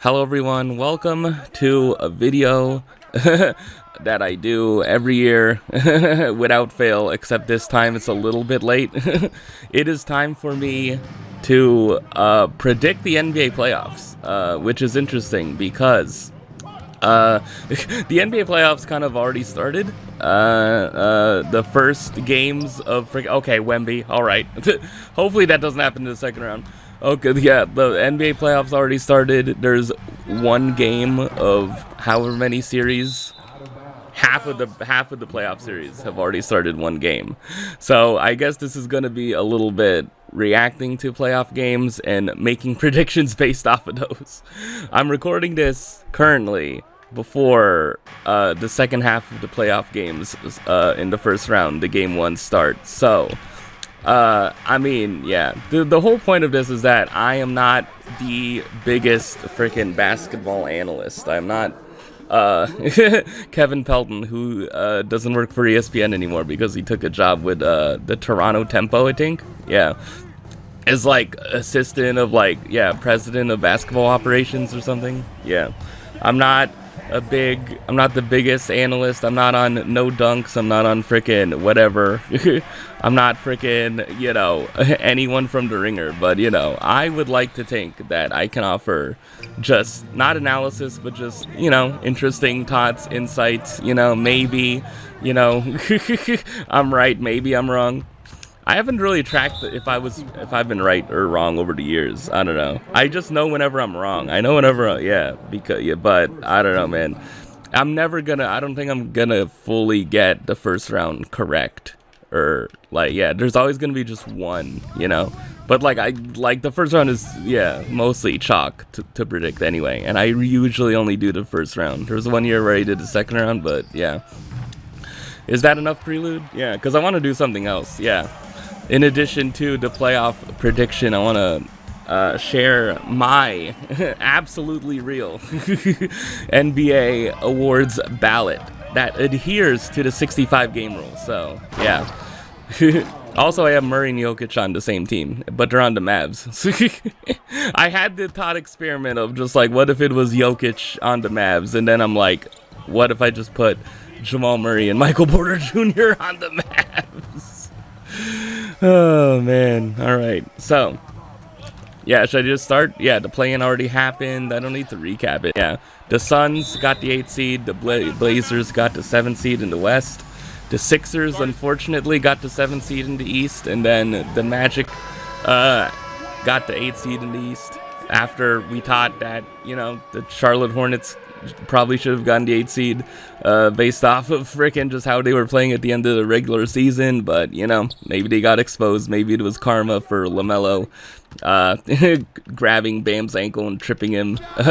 Hello everyone, welcome to a video that I do every year without fail, except this time it's a little bit late. It is time for me to predict the NBA playoffs, which is interesting because the NBA playoffs kind of already started. The first games of okay, Wemby, alright. Hopefully that doesn't happen in the second round. Okay, yeah, the NBA playoffs already started. There's one game of however many series. Half of the playoff series have already started one game. So I guess this is gonna be a little bit reacting to playoff games and making predictions based off of those. I'm recording this currently before the second half of the playoff games in the first round, the game one start. So I mean, yeah, the whole point of this is that I am not the biggest freaking basketball analyst. I'm not Kevin Pelton, who doesn't work for ESPN anymore because he took a job with the Toronto Tempo, I think. Yeah, as like assistant of like, yeah, president of basketball operations or something. Yeah, I'm not the biggest analyst. I'm not on No Dunks. I'm not on frickin' whatever. I'm not frickin', you know, anyone from The Ringer. But, you know, I would like to think that I can offer just not analysis, but just, you know, interesting thoughts, insights, you know, maybe, you know, I'm right, maybe I'm wrong. I haven't really tracked if I've been right or wrong over the years. I don't know. I just know whenever I'm wrong. I know whenever, but I don't know, man. I don't think I'm gonna fully get the first round correct. Or like, yeah, there's always gonna be just one, you know. But like the first round is, yeah, mostly chalk to predict anyway. And I usually only do the first round. There was 1 year where I did the second round, but yeah. Is that enough prelude? Yeah, because I want to do something else. Yeah. In addition to the playoff prediction, I want to share my absolutely real NBA awards ballot that adheres to the 65 game rule. So, yeah. Also, I have Murray and Jokic on the same team, but they're on the Mavs. I had the thought experiment of just like, what if it was Jokic on the Mavs? And then I'm like, what if I just put Jamal Murray and Michael Porter Jr. on the Mavs? Oh man, alright, so yeah, should I just start? Yeah, the play-in already happened. I don't need to recap it. Yeah, the Suns got the 8th seed, the Blazers got the 7th seed in the West, the Sixers unfortunately got the 7th seed in the East, and then the Magic got the 8th seed in the East after we thought that, you know, the Charlotte Hornets probably should have gotten the 8th seed based off of frickin' just how they were playing at the end of the regular season. But, you know, maybe they got exposed. Maybe it was karma for LaMelo grabbing Bam's ankle and tripping him in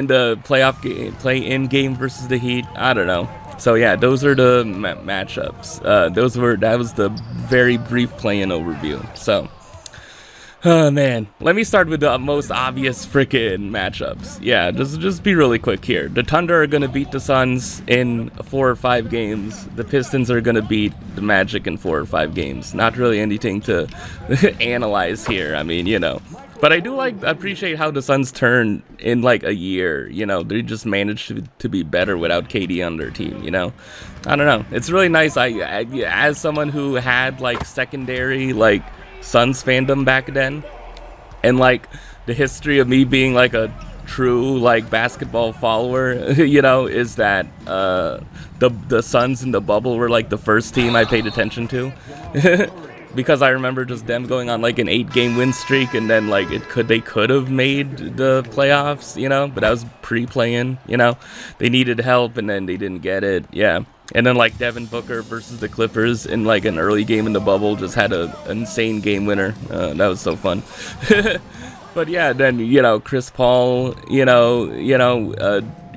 the play-in game versus the Heat. I don't know. So, yeah, those are the matchups. That was the very brief play-in overview. So, oh man, let me start with the most obvious frickin' matchups. Yeah, just be really quick here. The Thunder are gonna beat the Suns in 4 or 5 games. The Pistons are gonna beat the Magic in 4 or 5 games. Not really anything to analyze here. I mean, you know. But I do appreciate how the Suns turn in like a year. You know, they just managed to be better without KD on their team. You know, I don't know. It's really nice. I as someone who had like secondary like Suns fandom back then, and like the history of me being like a true like basketball follower, you know, is that the Suns in the bubble were like the first team I paid attention to. Because I remember just them going on like an 8-game win streak, and then like they could have made the playoffs, you know, but that was pre-play-in, you know. They needed help and then they didn't get it. Yeah. And then like Devin Booker versus the Clippers in like an early game in the bubble just had an insane game winner. That was so fun. But yeah, then, you know, Chris Paul,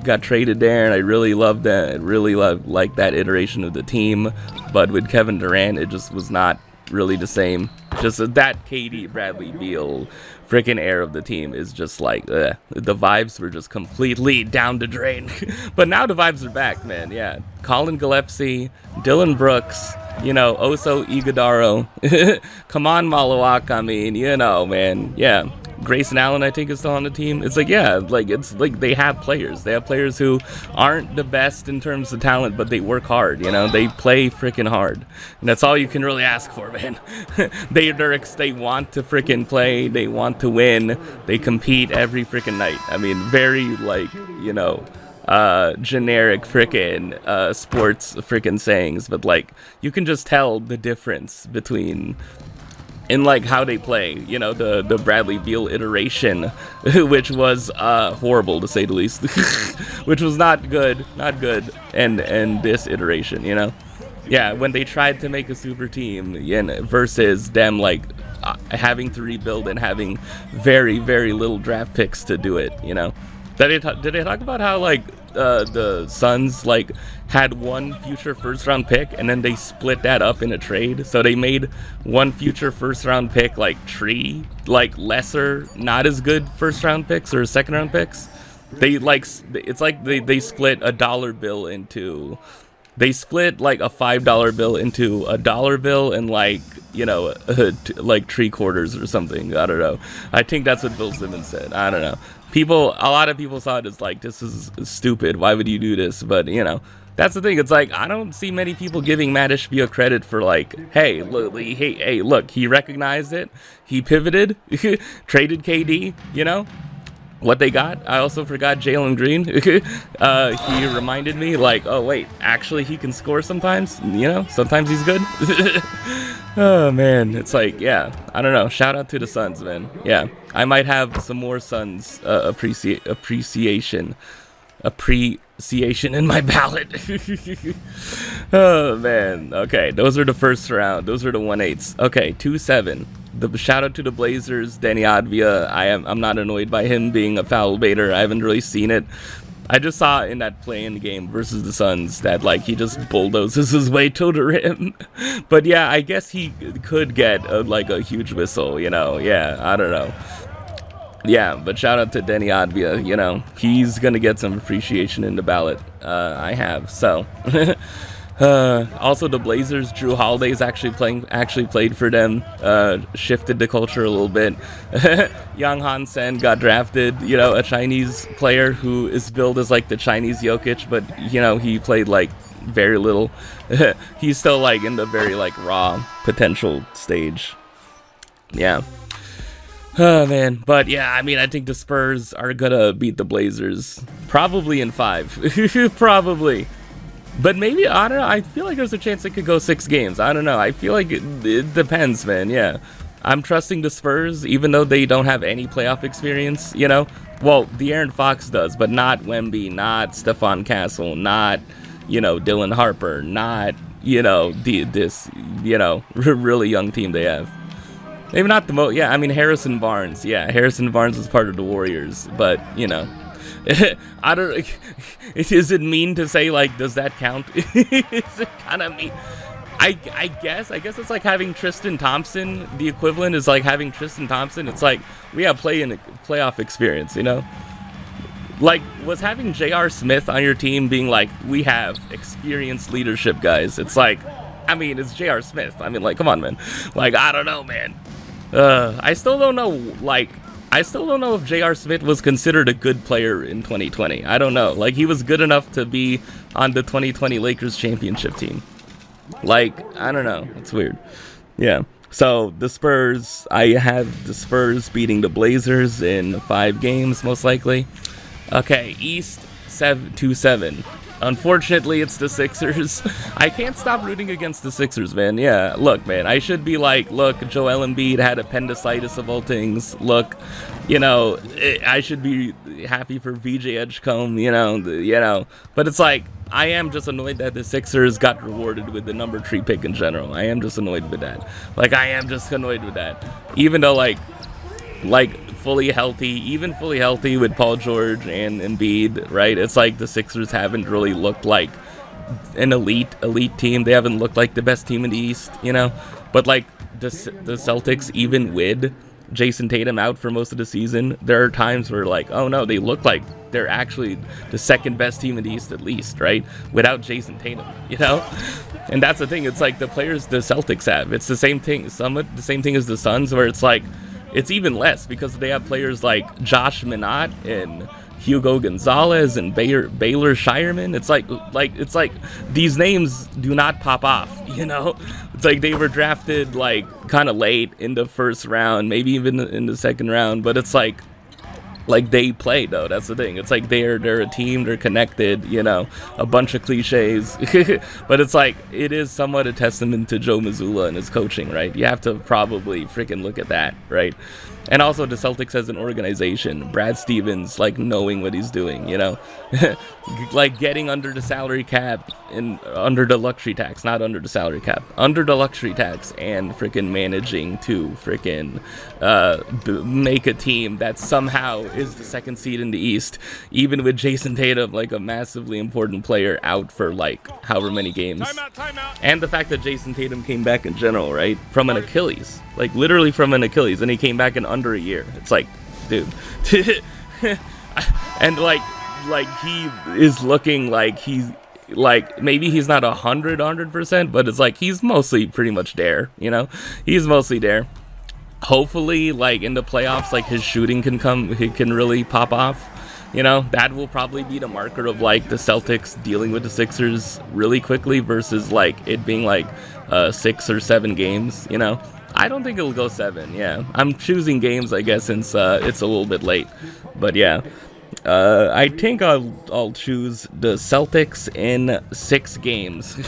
got traded there, and I really loved that. I really liked that iteration of the team. But with Kevin Durant, it just was not really the same. Just that KD, Bradley Beal freaking air of the team is just like, the vibes were just completely down the drain. But now the vibes are back, man. Yeah, Colin Gillespie, Dylan Brooks, you know, Oso Iguodaro. Come on, Malawak. I mean, you know, man. Yeah, Grayson Allen, I think, is still on the team. It's like, yeah, like it's like they have players. They have players who aren't the best in terms of talent, but they work hard. They play freaking hard, and that's all you can really ask for, man. they want to freaking play. They want to win. They compete every freaking night. I mean, very like generic freaking sports freaking sayings, but like you can just tell the difference between in like how they play, the Bradley Beal iteration, which was horrible to say the least, which was not good, and this iteration, yeah, when they tried to make a super team versus them like having to rebuild and having very, very little draft picks to do it, Did they talk about how like the Suns like had one future first round pick and then they split that up in a trade? So they made one future first round pick like three like lesser, not as good first round picks or second round picks. They like it's like they split a dollar bill into. They split like a $5 bill into a dollar bill and like like 3/4 or something. I don't know. I think that's what Bill Simmons said. I don't know. A lot of people saw it as like, this is stupid. Why would you do this? But that's the thing. It's like I don't see many people giving Matt Ishbia credit for like, hey, look, he recognized it. He pivoted, traded KD. What they got. I also forgot Jalen Green. He reminded me like, oh wait, actually he can score sometimes. Sometimes he's good. Oh man, it's like, yeah, I don't know. Shout out to the Suns, man. Yeah, I might have some more Suns appreciation in my ballot. Oh man. Okay, those are the first round. Those are the 1/8. Okay, 2-7. The shout out to the Blazers, Denny Advia. I'm not annoyed by him being a foul baiter. I haven't really seen it. I just saw in that play-in game versus the Suns that like he just bulldozes his way to the rim. But yeah, I guess he could get a huge whistle. Yeah, I don't know. Yeah, but shout out to Denny Advia. He's gonna get some appreciation in the ballot. I have so. Also, the Blazers, Drew Holiday's actually played for them, shifted the culture a little bit. Young Han Sen got drafted, a Chinese player who is billed as like the Chinese Jokic, but he played like very little. He's still like in the very like raw potential stage. Yeah. Oh man, but yeah, I mean, I think the Spurs are gonna beat the Blazers probably in 5. Probably. But maybe, I don't know, I feel like there's a chance it could go 6 games. I don't know. I feel like it depends, man. Yeah. I'm trusting the Spurs, even though they don't have any playoff experience, Well, De'Aaron Fox does, but not Wemby, not Stephon Castle, not, Dylan Harper, not, this, really young team they have. Maybe not the most, yeah, I mean, Harrison Barnes. Yeah, Harrison Barnes is part of the Warriors, but, I don't. Is it mean to say like? Does that count? Is it kind of mean? I guess it's like having Tristan Thompson. The equivalent is like having Tristan Thompson. It's like we have playoff experience. Like was having J.R. Smith on your team being like we have experienced leadership guys. It's like, I mean, it's J.R. Smith. I mean, like, come on, man. Like, I don't know, man. I still don't know. Like. I still don't know if J.R. Smith was considered a good player in 2020. I don't know. Like, he was good enough to be on the 2020 Lakers championship team. Like, I don't know. It's weird. Yeah. So, the Spurs, I have the Spurs beating the Blazers in 5 games, most likely. Okay, East 2-7. Unfortunately, it's the Sixers. I can't stop rooting against the Sixers, man. Yeah, look, man, I should be like, look, Joel Embiid had appendicitis of all things. Look, I should be happy for VJ Edgecombe, But it's like, I am just annoyed that the Sixers got rewarded with the number 3 pick in general. I am just annoyed with that. Like, I am just annoyed with that. Even though, like fully healthy with Paul George and Embiid, right? It's like the Sixers haven't really looked like an elite team. They haven't looked like the best team in the East, But like the Celtics, even with Jason Tatum out for most of the season, there are times where like, oh no, they look like they're actually the second best team in the East at least, right? Without Jason Tatum, And that's the thing. It's like the players the Celtics have. It's the same thing. Somewhat the same thing as the Suns, where it's like, it's even less because they have players like Josh Minot and Hugo Gonzalez and Baylor Shireman. It's like these names do not pop off, you know? It's like they were drafted like kind of late in the first round, maybe even in the second round, but it's like they play though. That's the thing. It's like they're a team, they're connected, you know, a bunch of cliches. But it's like it is somewhat a testament to Joe Mazzulla and his coaching, right? You have to probably freaking look at that, right? And also the Celtics as an organization, Brad Stevens like knowing what he's doing, you know, like getting under the salary cap and under the luxury tax, not under the salary cap, under the luxury tax, and freaking managing to freaking make a team that somehow is the second seed in the East, even with Jason Tatum, like a massively important player, out for like however many games. Timeout. And the fact that Jason Tatum came back in general, right, from an Achilles, like literally from an Achilles, and he came back in under a year. It's like, dude. And like he is looking like he's like, maybe he's not 100%, but it's like he's mostly pretty much there, you know? He's mostly there. Hopefully, like in the playoffs, like his shooting he can really pop off. You know, that will probably be the marker of like the Celtics dealing with the Sixers really quickly versus like it being like 6 or 7 games, you know? I don't think it'll go 7, yeah. I'm choosing games, I guess, since it's a little bit late. But yeah, I think I'll choose the Celtics in 6 games.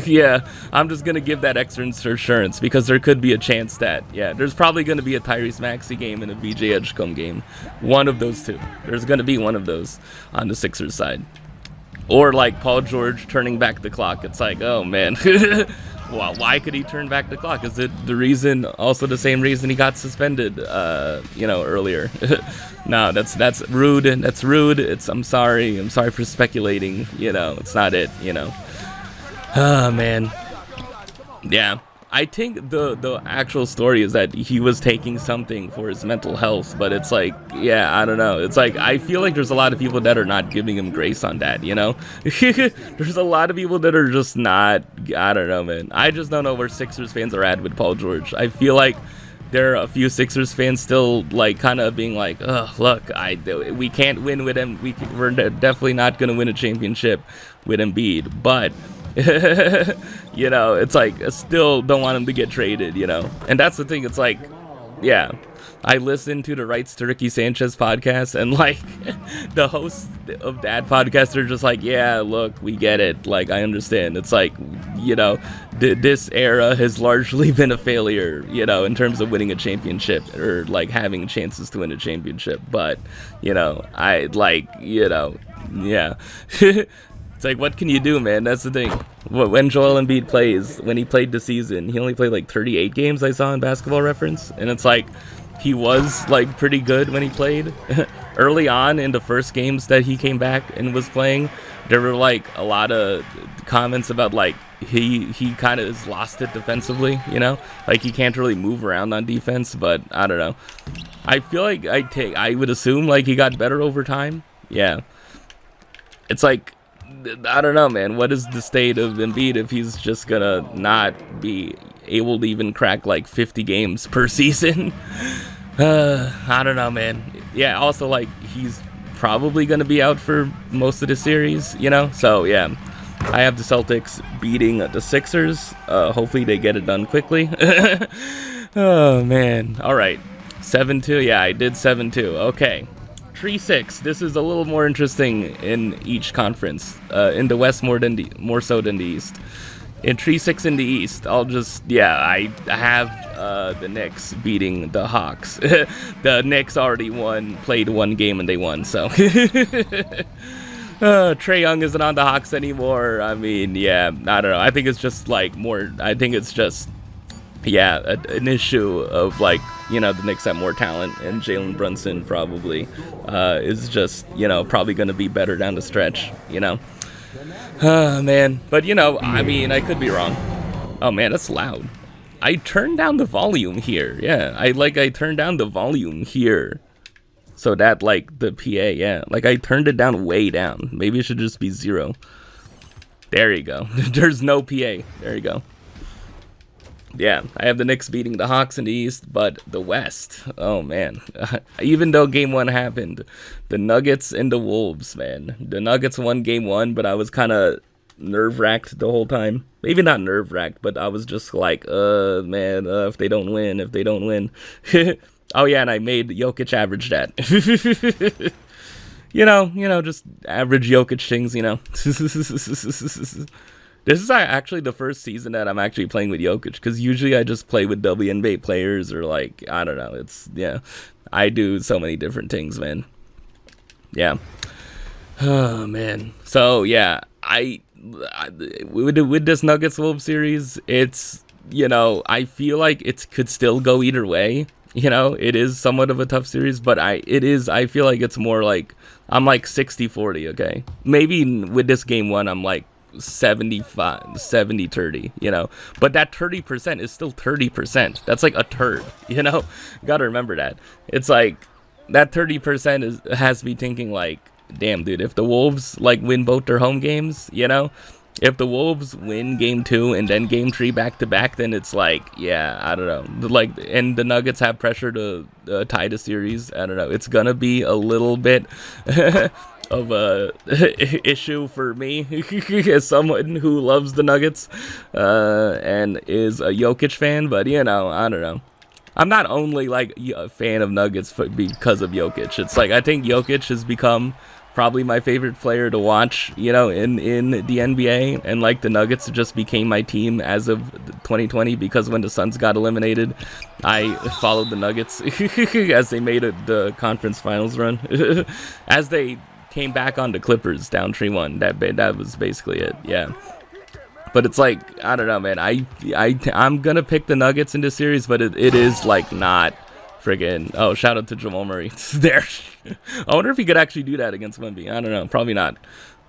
Yeah, I'm just going to give that extra assurance because there could be a chance that, yeah, there's probably going to be a Tyrese Maxey game and a VJ Edgecombe game. One of those two. There's going to be one of those on the Sixers side. Or like Paul George turning back the clock. It's like, oh man. Well, why could he turn back the clock? Is it the reason, also the same reason he got suspended, you know, earlier? No, that's rude. That's rude. I'm sorry for speculating. You know, it's not it. You know. Oh man. Yeah. I think the actual story is that he was taking something for his mental health, but it's like, yeah, I don't know. It's like, I feel like there's a lot of people that are not giving him grace on that, you know? There's a lot of people that are just not, I don't know, man. I just don't know where Sixers fans are at with Paul George. I feel like there are a few Sixers fans still, like, kind of being like, oh, look, we can't win with him. We're definitely not going to win a championship with Embiid, but you know, it's like I still don't want him to get traded, you know. And that's the thing, it's like, yeah, I listened to the Rights to Ricky Sanchez podcast, and like the hosts of that podcast are just like, yeah, look, we get it, like I understand. It's like, you know, this era has largely been a failure, you know, in terms of winning a championship or like having chances to win a championship, but you know, I like, you know, yeah. It's like, what can you do, man? That's the thing. When Joel Embiid plays, when he played this season, he only played like 38 games, I saw in Basketball Reference. And it's like, he was like pretty good when he played. Early on in the first games that he came back and was playing, there were like a lot of comments about like, he kind of is lost it defensively, you know? Like, he can't really move around on defense, but I don't know. I feel like I would assume like he got better over time. Yeah. It's like, I don't know, man. What is the state of Embiid if he's just gonna not be able to even crack like 50 games per season? I don't know, man. Yeah, also like he's probably gonna be out for most of the series, you know? So yeah, I have the Celtics beating the Sixers. Hopefully they get it done quickly. Oh man. All right, 7-2. Yeah, I did 7-2. Okay. 3-6. This is a little more interesting in each conference. In the West more so than the East. In 3-6 in the East, I'll just, yeah, I have the Knicks beating the Hawks. The Knicks already played one game and they won, so. Trae Young isn't on the Hawks anymore. I mean, yeah, I don't know. I think it's just like yeah, an issue of like, you know, the Knicks have more talent, and Jalen Brunson probably is just, you know, probably going to be better down the stretch, you know. Man, but you know, I mean, I could be wrong. Oh man, that's loud. I turned down the volume here. Yeah, I turned down the volume here, so that like the PA, yeah, like I turned it down way down. Maybe it should just be 0. There you go. There's no PA. There you go. Yeah, I have the Knicks beating the Hawks in the East, but the West, oh man. Even though game one happened, the Nuggets and the Wolves, man. The Nuggets won game one, but I was kind of nerve wracked the whole time. Maybe not nerve wracked, but I was just like, man, if they don't win, if they don't win. Oh yeah, and I made Jokic average that. Just average Jokic things, This is actually the first season that I'm actually playing with Jokic, because usually I just play with WNBA players or like, I don't know. Yeah, I do so many different things, man. Yeah. Oh man. So yeah, I with this Nuggets Wolves series, it's I feel like it could still go either way. It is somewhat of a tough series, but I feel like it's more like I'm like 60-40, okay? Maybe with this game one I'm like 70-30, but that 30% is still 30%. That's like a third, gotta remember that. It's like that 30% has me thinking like, damn dude, if the Wolves like win both their home games, if the Wolves win game two and then game three back to back, then it's like, yeah, I don't know, like, and the Nuggets have pressure to tie the series. I don't know, it's gonna be a little bit of a issue for me as someone who loves the Nuggets and is a Jokic fan, but I don't know. I'm not only like a fan of Nuggets because of Jokic. It's like I think Jokic has become probably my favorite player to watch, in the NBA, and like the Nuggets just became my team as of 2020, because when the Suns got eliminated, I followed the Nuggets as they made the conference finals run. As they came back on the Clippers down 3-1. That was basically it. Yeah. But it's like, I don't know, man. I'm gonna pick the Nuggets in this series, but it is like not friggin'. Oh, shout out to Jamal Murray. There. I wonder if he could actually do that against Wemby. I don't know. Probably not.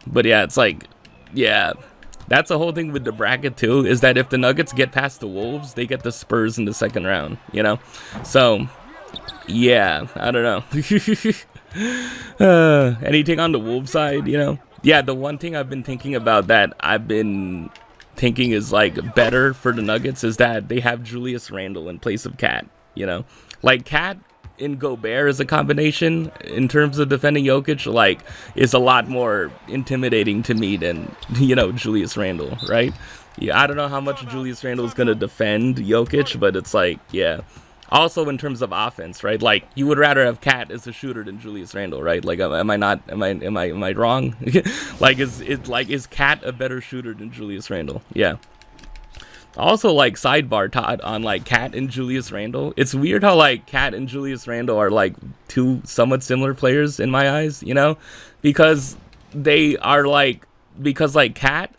But yeah, it's like, yeah. That's the whole thing with the bracket too, is that if the Nuggets get past the Wolves, they get the Spurs in the second round, So, yeah, I don't know. Anything on the Wolves side, Yeah, the one thing I've been thinking about that I've been thinking is like better for the Nuggets is that they have Julius Randle in place of Cat, Like Cat and Gobert as a combination in terms of defending Jokic, like, is a lot more intimidating to me than, Julius Randle, right? Yeah, I don't know how much Julius Randle is going to defend Jokic, but it's like, yeah. Also, in terms of offense, right? Like, you would rather have Cat as a shooter than Julius Randle, right? Like, am I wrong? Is Cat a better shooter than Julius Randle? Yeah. Also, like, sidebar, Todd, on like Cat and Julius Randle. It's weird how like Cat and Julius Randle are like two somewhat similar players in my eyes, because they are because Cat,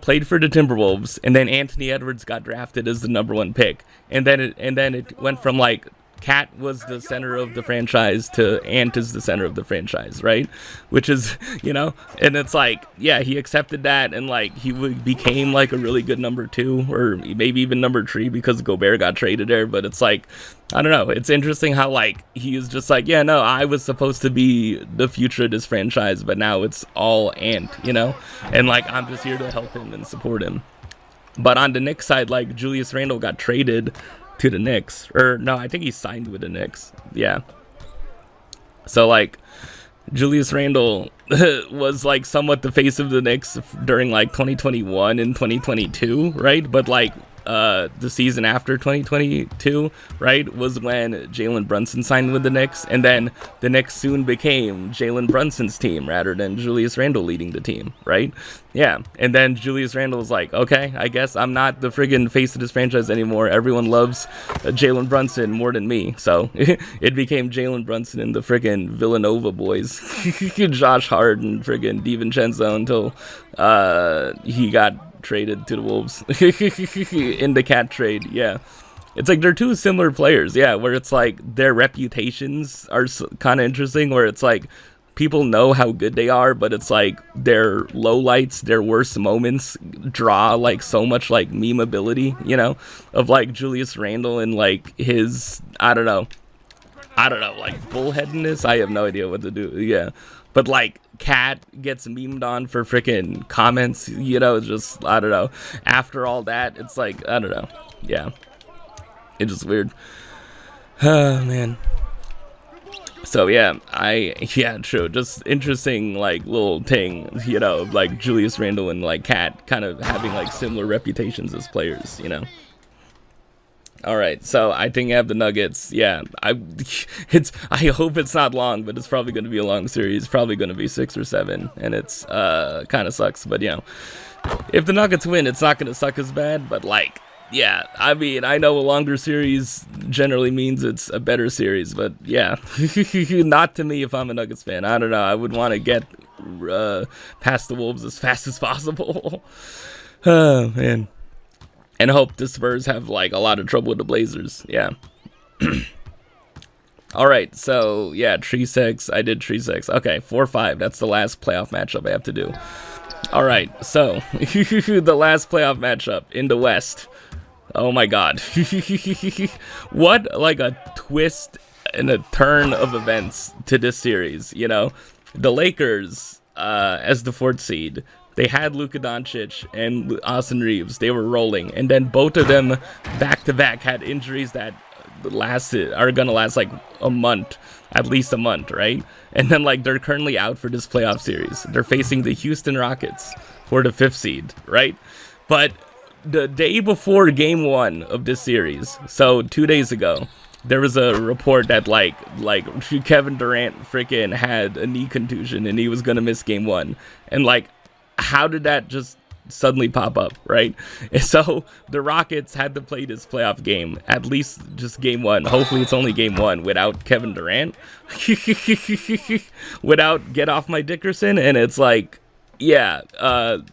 played for the Timberwolves, and then Anthony Edwards got drafted as the number one pick, and then it went from like Cat was the center of the franchise to Ant is the center of the franchise, right? Which is, and it's like, yeah, he accepted that, and like he became like a really good number two, or maybe even number three, because Gobert got traded there. But it's like, I don't know. It's interesting how like he is just like, yeah, no, I was supposed to be the future of this franchise, but now it's all Ant, and like I'm just here to help him and support him. But on the Knicks side, like Julius Randle got traded to the Knicks, or no, I think he signed with the Knicks. Yeah. So like Julius Randle was like somewhat the face of the Knicks during like 2021 and 2022, right? But like the season after 2022, right, was when Jalen Brunson signed with the Knicks, and then the Knicks soon became Jalen Brunson's team rather than Julius Randle leading the team, right? Yeah, and then Julius Randle was like, okay, I guess I'm not the friggin' face of this franchise anymore. Everyone loves Jalen Brunson more than me, so it became Jalen Brunson and the friggin' Villanova boys, Josh Hart and friggin' DiVincenzo, until he got traded to the Wolves in the Cat trade. Yeah, it's like they're two similar players, yeah, where it's like their reputations are kind of interesting, where it's like people know how good they are, but it's like their lowlights, their worst moments draw like so much like memeability, of like Julius Randle and like his, I don't know, like bullheadedness. I have no idea what to do. Yeah. But like Cat gets memed on for freaking comments, just, I don't know. After all that, it's like, I don't know. yeah, it's just weird. Oh man. So yeah, true. Just interesting, like, little thing, you know, like Julius Randle and like Cat kind of having like similar reputations as players, you know. All right, so I think I have the Nuggets. Yeah, I hope it's not long, but it's probably going to be a long series. Probably going to be 6 or 7, and it's kind of sucks. But you know, if the Nuggets win, it's not going to suck as bad. But like, yeah, I mean, I know a longer series generally means it's a better series, but yeah, not to me if I'm a Nuggets fan. I don't know. I would want to get past the Wolves as fast as possible. Oh man. And hope the Spurs have like a lot of trouble with the Blazers. Yeah. All right. So yeah, Tree 6. I did Tree 6. Okay, 4-5. That's the last playoff matchup I have to do. All right. So the last playoff matchup in the West. Oh my God. What like a twist and a turn of events to this series. You know, the Lakers as the 4th seed. They had Luka Doncic and Austin Reeves. They were rolling. And then both of them back-to-back had injuries that are going to last like a month, at least a month, right? And then like they're currently out for this playoff series. They're facing the Houston Rockets for the 5th seed, right? But the day before game 1 of this series, so 2 days ago, there was a report that like Kevin Durant freaking had a knee contusion and he was going to miss game 1. And like, how did that just suddenly pop up, right? And so the Rockets had to play this playoff game, at least just game 1. Hopefully it's only game 1 without Kevin Durant, without Get Off My Dickerson. And it's like, yeah,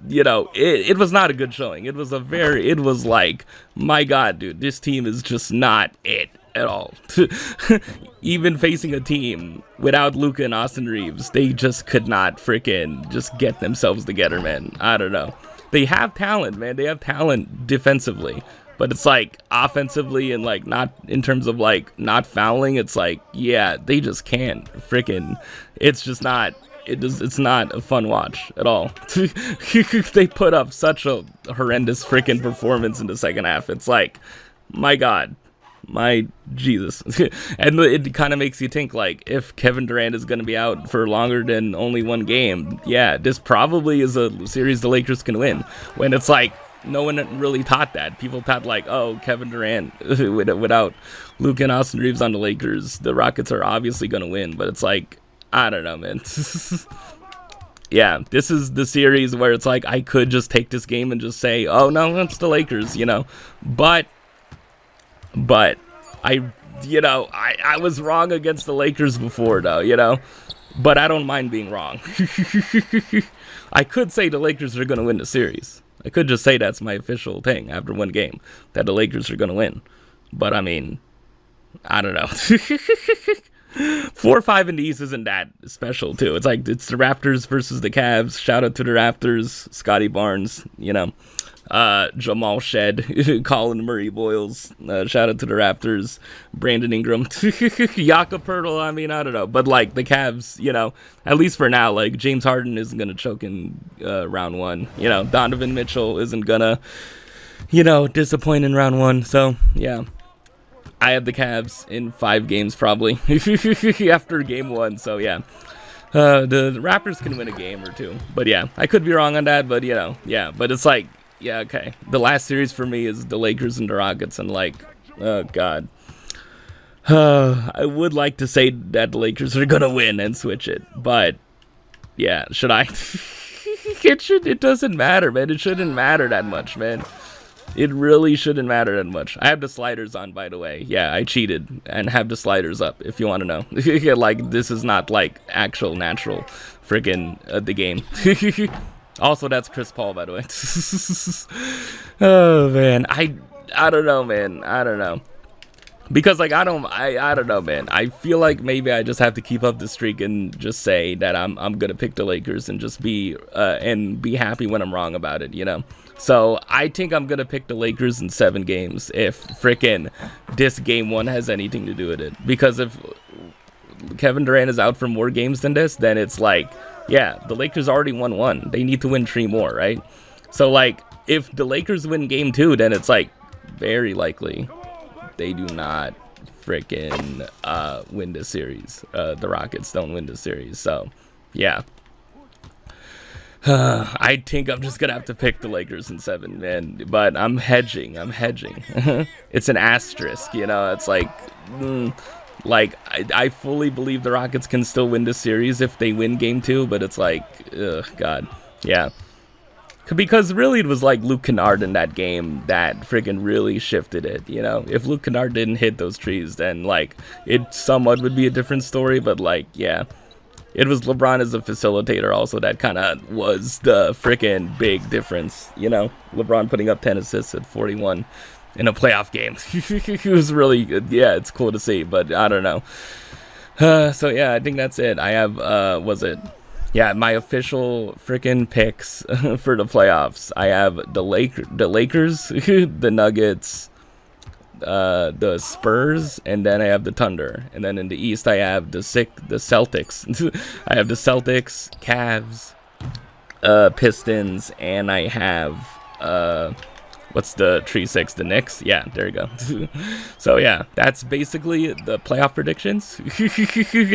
you know, it was not a good showing. It was like, my God, dude, this team is just not it at all. Even facing a team without Luka and Austin Reeves, they just could not freaking just get themselves together, man. I don't know. They have talent, man. They have talent defensively, but it's like offensively and like not in terms of like not fouling. It's like, yeah, they just can't freaking. It's just not. It's not a fun watch at all. They put up such a horrendous freaking performance in the second half. It's like, my God. My Jesus. And it kind of makes you think, like, if Kevin Durant is going to be out for longer than only one game, yeah, this probably is a series the Lakers can win. When it's like, no one really thought that. People thought, like, oh, Kevin Durant, without Luka and Austin Reeves on the Lakers, the Rockets are obviously going to win. But it's like, I don't know, man. Yeah, this is the series where it's like, I could just take this game and just say, oh, no, it's the Lakers, you know. But I was wrong against the Lakers before, though, you know. But I don't mind being wrong. I could say the Lakers are going to win the series. I could just say that's my official thing after one game, that the Lakers are going to win. But, I mean, I don't know. 4-5 in the East isn't that special, too. It's like, it's the Raptors versus the Cavs. Shout out to the Raptors. Scotty Barnes, you know. Jamal Shed, Colin Murray Boyles, shout out to the Raptors, Brandon Ingram, Jakob Poeltl. I mean, I don't know, but like the Cavs, you know, at least for now, like James Harden isn't gonna choke in round 1. You know, Donovan Mitchell isn't gonna, you know, disappoint in round 1. So yeah, I have the Cavs in 5 games probably after game 1. So yeah. The Raptors can win a game or 2, but yeah, I could be wrong on that, but you know, yeah, but it's like, yeah, okay. The last series for me is the Lakers and the Rockets, and like, oh God. I would like to say that the Lakers are gonna win and switch it, but yeah, should I? It doesn't matter, man. It shouldn't matter that much, man. It really shouldn't matter that much. I have the sliders on, by the way. Yeah, I cheated and have the sliders up, if you want to know. Like, this is not like actual natural freaking the game. Also, that's Chris Paul, by the way. Oh, man. I don't know, man. I don't know. Because, like, I don't know, man. I feel like maybe I just have to keep up the streak and just say that I'm going to pick the Lakers and just be happy when I'm wrong about it, you know? So, I think I'm going to pick the Lakers in 7 games if frickin' this game 1 has anything to do with it. Because if Kevin Durant is out for more games than this, then it's like, yeah, the Lakers already won 1. They need to win 3 more, right? So, like, if the Lakers win game 2, then it's like, very likely they do not freaking win this series. The Rockets don't win this series. So, yeah. I think I'm just gonna have to pick the Lakers in 7, man. But I'm hedging. It's an asterisk, you know. It's like, I fully believe the Rockets can still win this series if they win Game 2. But it's like, ugh, God, yeah. Because really, it was like Luke Kennard in that game that friggin' really shifted it, you know? If Luke Kennard didn't hit those trees, then, like, it somewhat would be a different story, but, like, yeah. It was LeBron as a facilitator also that kind of was the freaking big difference, you know? LeBron putting up 10 assists at 41 in a playoff game. It was really good. Yeah, it's cool to see, but I don't know. So, yeah, I think that's it. I have, yeah, my official freaking picks for the playoffs. I have the Lakers, the Nuggets, the Spurs, and then I have the Thunder. And then in the East, I have the Celtics. I have the Celtics, Cavs, Pistons, and I have what's the 3-6? The Knicks. Yeah, there you go. So yeah, that's basically the playoff predictions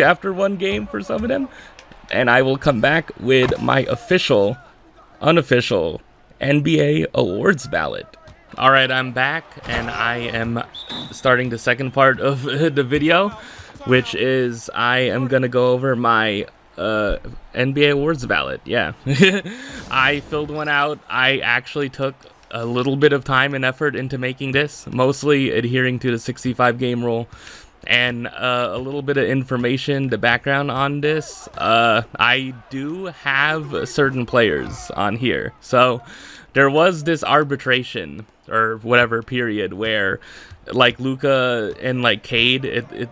after one game for some of them. And I will come back with my official, unofficial NBA awards ballot. All right, I'm back, and I am starting the second part of the video, which is I am going to go over my NBA awards ballot. Yeah, I filled one out. I actually took a little bit of time and effort into making this, mostly adhering to the 65-game rule. And a little bit of information, the background on this. I do have certain players on here. So there was this arbitration or whatever period where like Luka and like Cade,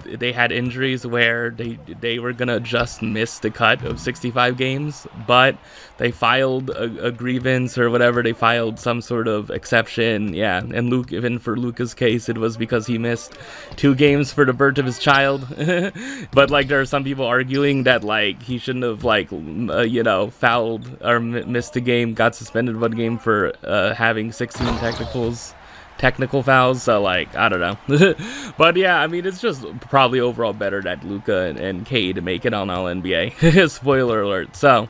they had injuries where they were gonna just miss the cut of 65 games, but they filed a grievance or whatever. They filed some sort of exception, yeah. And even for Luka's case, it was because he missed 2 games for the birth of his child. But like there are some people arguing that like he shouldn't have like you know, fouled or missed a game, got suspended 1 game for having 16 technical fouls, so like I don't know. But yeah, I mean, it's just probably overall better that Luka and Cade make it on All NBA. Spoiler alert. So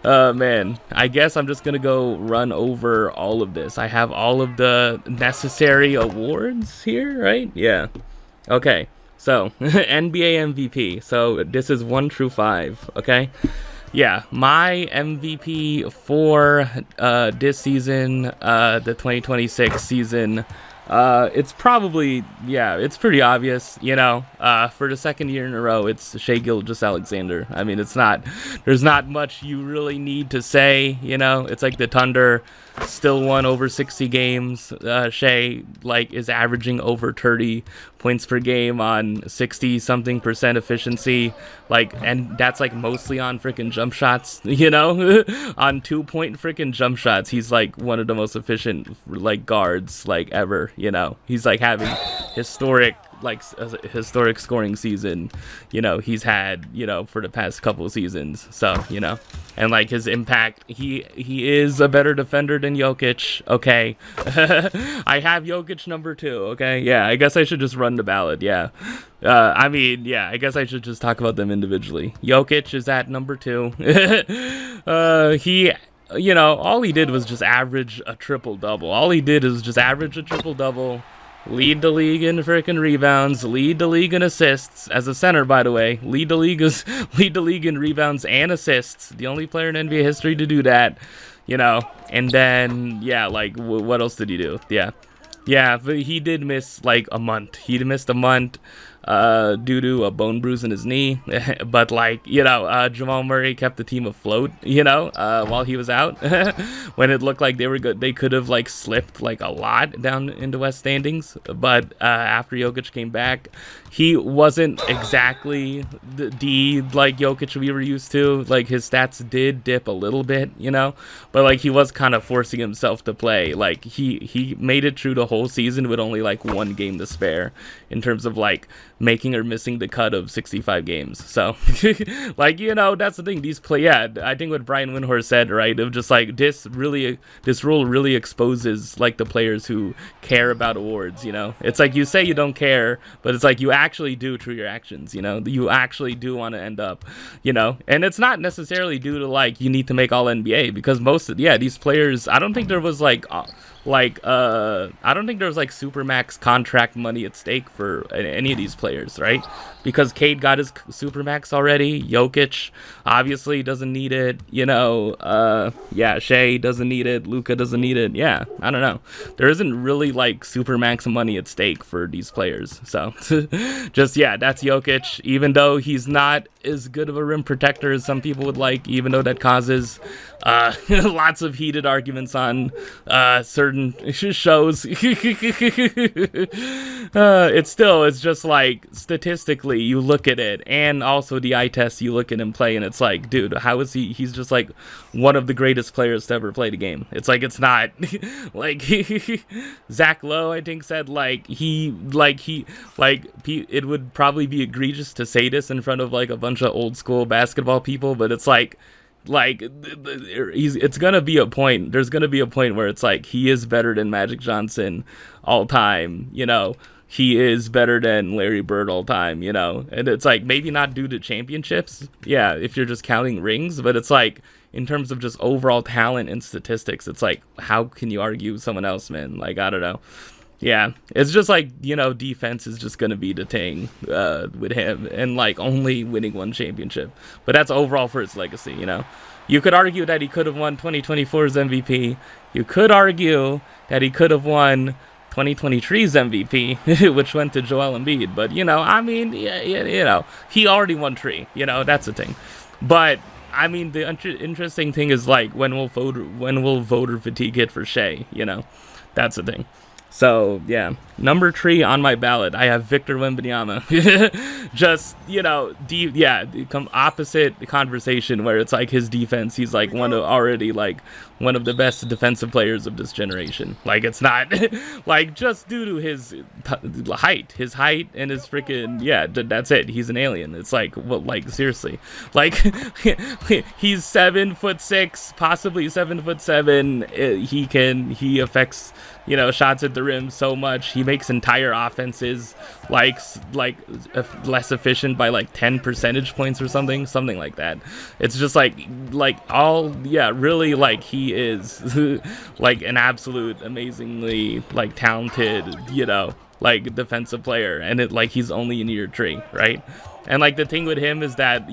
man, I guess I'm just gonna go run over all of this. I have all of the necessary awards here, right? Yeah. Okay, so NBA MVP. So this is 1 through 5. Okay. Yeah, my MVP for this season, the 2026 season, it's probably, yeah, it's pretty obvious, you know, for the second year in a row, it's Shai Gilgeous-Alexander. I mean, there's not much you really need to say, you know. It's like the Thunder still won over 60 games. Shai, like, is averaging over 30 points per game on 60-something% efficiency, like, and that's, like, mostly on freaking jump shots, you know, on 2-point freaking jump shots. He's, like, one of the most efficient, like, guards, like, ever, you know. He's, like, having historic scoring season, you know, he's had, you know, for the past couple seasons. So, you know, and like his impact, he is a better defender than Jokic. Okay. I have Jokic number 2. Okay. Yeah, I guess I should just run the ballot. Yeah. I mean, yeah, I guess I should just talk about them individually. Jokic is at number 2. He, you know, all he did was just average a triple-double. All he did is just average a triple-double. Lead the league in freaking rebounds. Lead the league in assists. As a center, by the way, lead the league in rebounds and assists. The only player in NBA history to do that, you know. And then, yeah, like, what else did he do? Yeah, but he did miss like a month. He missed a month due to a bone bruise in his knee. But like, you know, Jamal Murray kept the team afloat, you know, while he was out. When it looked like they were good, they could have like slipped like a lot down in the West standings. But after Jokic came back, he wasn't exactly the like Jokic we were used to. Like his stats did dip a little bit, you know, but like he was kind of forcing himself to play. Like he made it through the whole season with only like 1 game to spare in terms of like making or missing the cut of 65 games. So, like, that's the thing. These play, yeah, I think what Brian Windhorst said, right, of just like this rule really exposes like the players who care about awards. It's like you say you don't care, but it's like you actually do through your actions. You actually do want to end up, and it's not necessarily due to like you need to make all NBA, because these players, I don't think there was I don't think there was like supermax contract money at stake for any of these players, right? Because Cade got his supermax already. Jokic obviously doesn't need it. Shea doesn't need it. Luka doesn't need it. Yeah, I don't know. There isn't really like supermax money at stake for these players. So that's Jokic. Even though he's not as good of a rim protector as some people would like, even though that causes lots of heated arguments on certain shows. It's just like statistically you look at it, and also the eye test, you look at him play and it's like, dude, how is he's just like one of the greatest players to ever play the game. It's like, it's not like Zach Lowe I think said it would probably be egregious to say this in front of like a bunch of old school basketball people, but it's like it's gonna be a point. There's gonna be a point where it's like he is better than Magic Johnson all time. He is better than Larry Bird all time. And it's like maybe not due to championships. Yeah, if you're just counting rings, but it's like in terms of just overall talent and statistics, it's like how can you argue with someone else, man? Like, I don't know. Yeah, it's just like, defense is just going to be the thing with him, and like only winning one championship. But that's overall for his legacy, You could argue that he could have won 2024's MVP. You could argue that he could have won 2023's MVP, which went to Joel Embiid. But, he already won 3. That's the thing. But, I mean, the interesting thing is, like, when will voter fatigue hit for Shea, That's the thing. So, yeah, number 3 on my ballot, I have Victor Wembanyama. Just, opposite the conversation where it's like his defense, he's like one of the best defensive players of this generation. Like, it's not like just due to his height and his freaking, that's it. He's an alien. It's like, well, like, seriously, like he's 7'6", possibly 7'7". He affects, shots at the rim so much. He makes entire offenses less efficient by like 10 percentage points or something like that. It's just really, like, he is like an absolute amazingly like talented, like defensive player, and he's only in year 3, right? And like the thing with him is that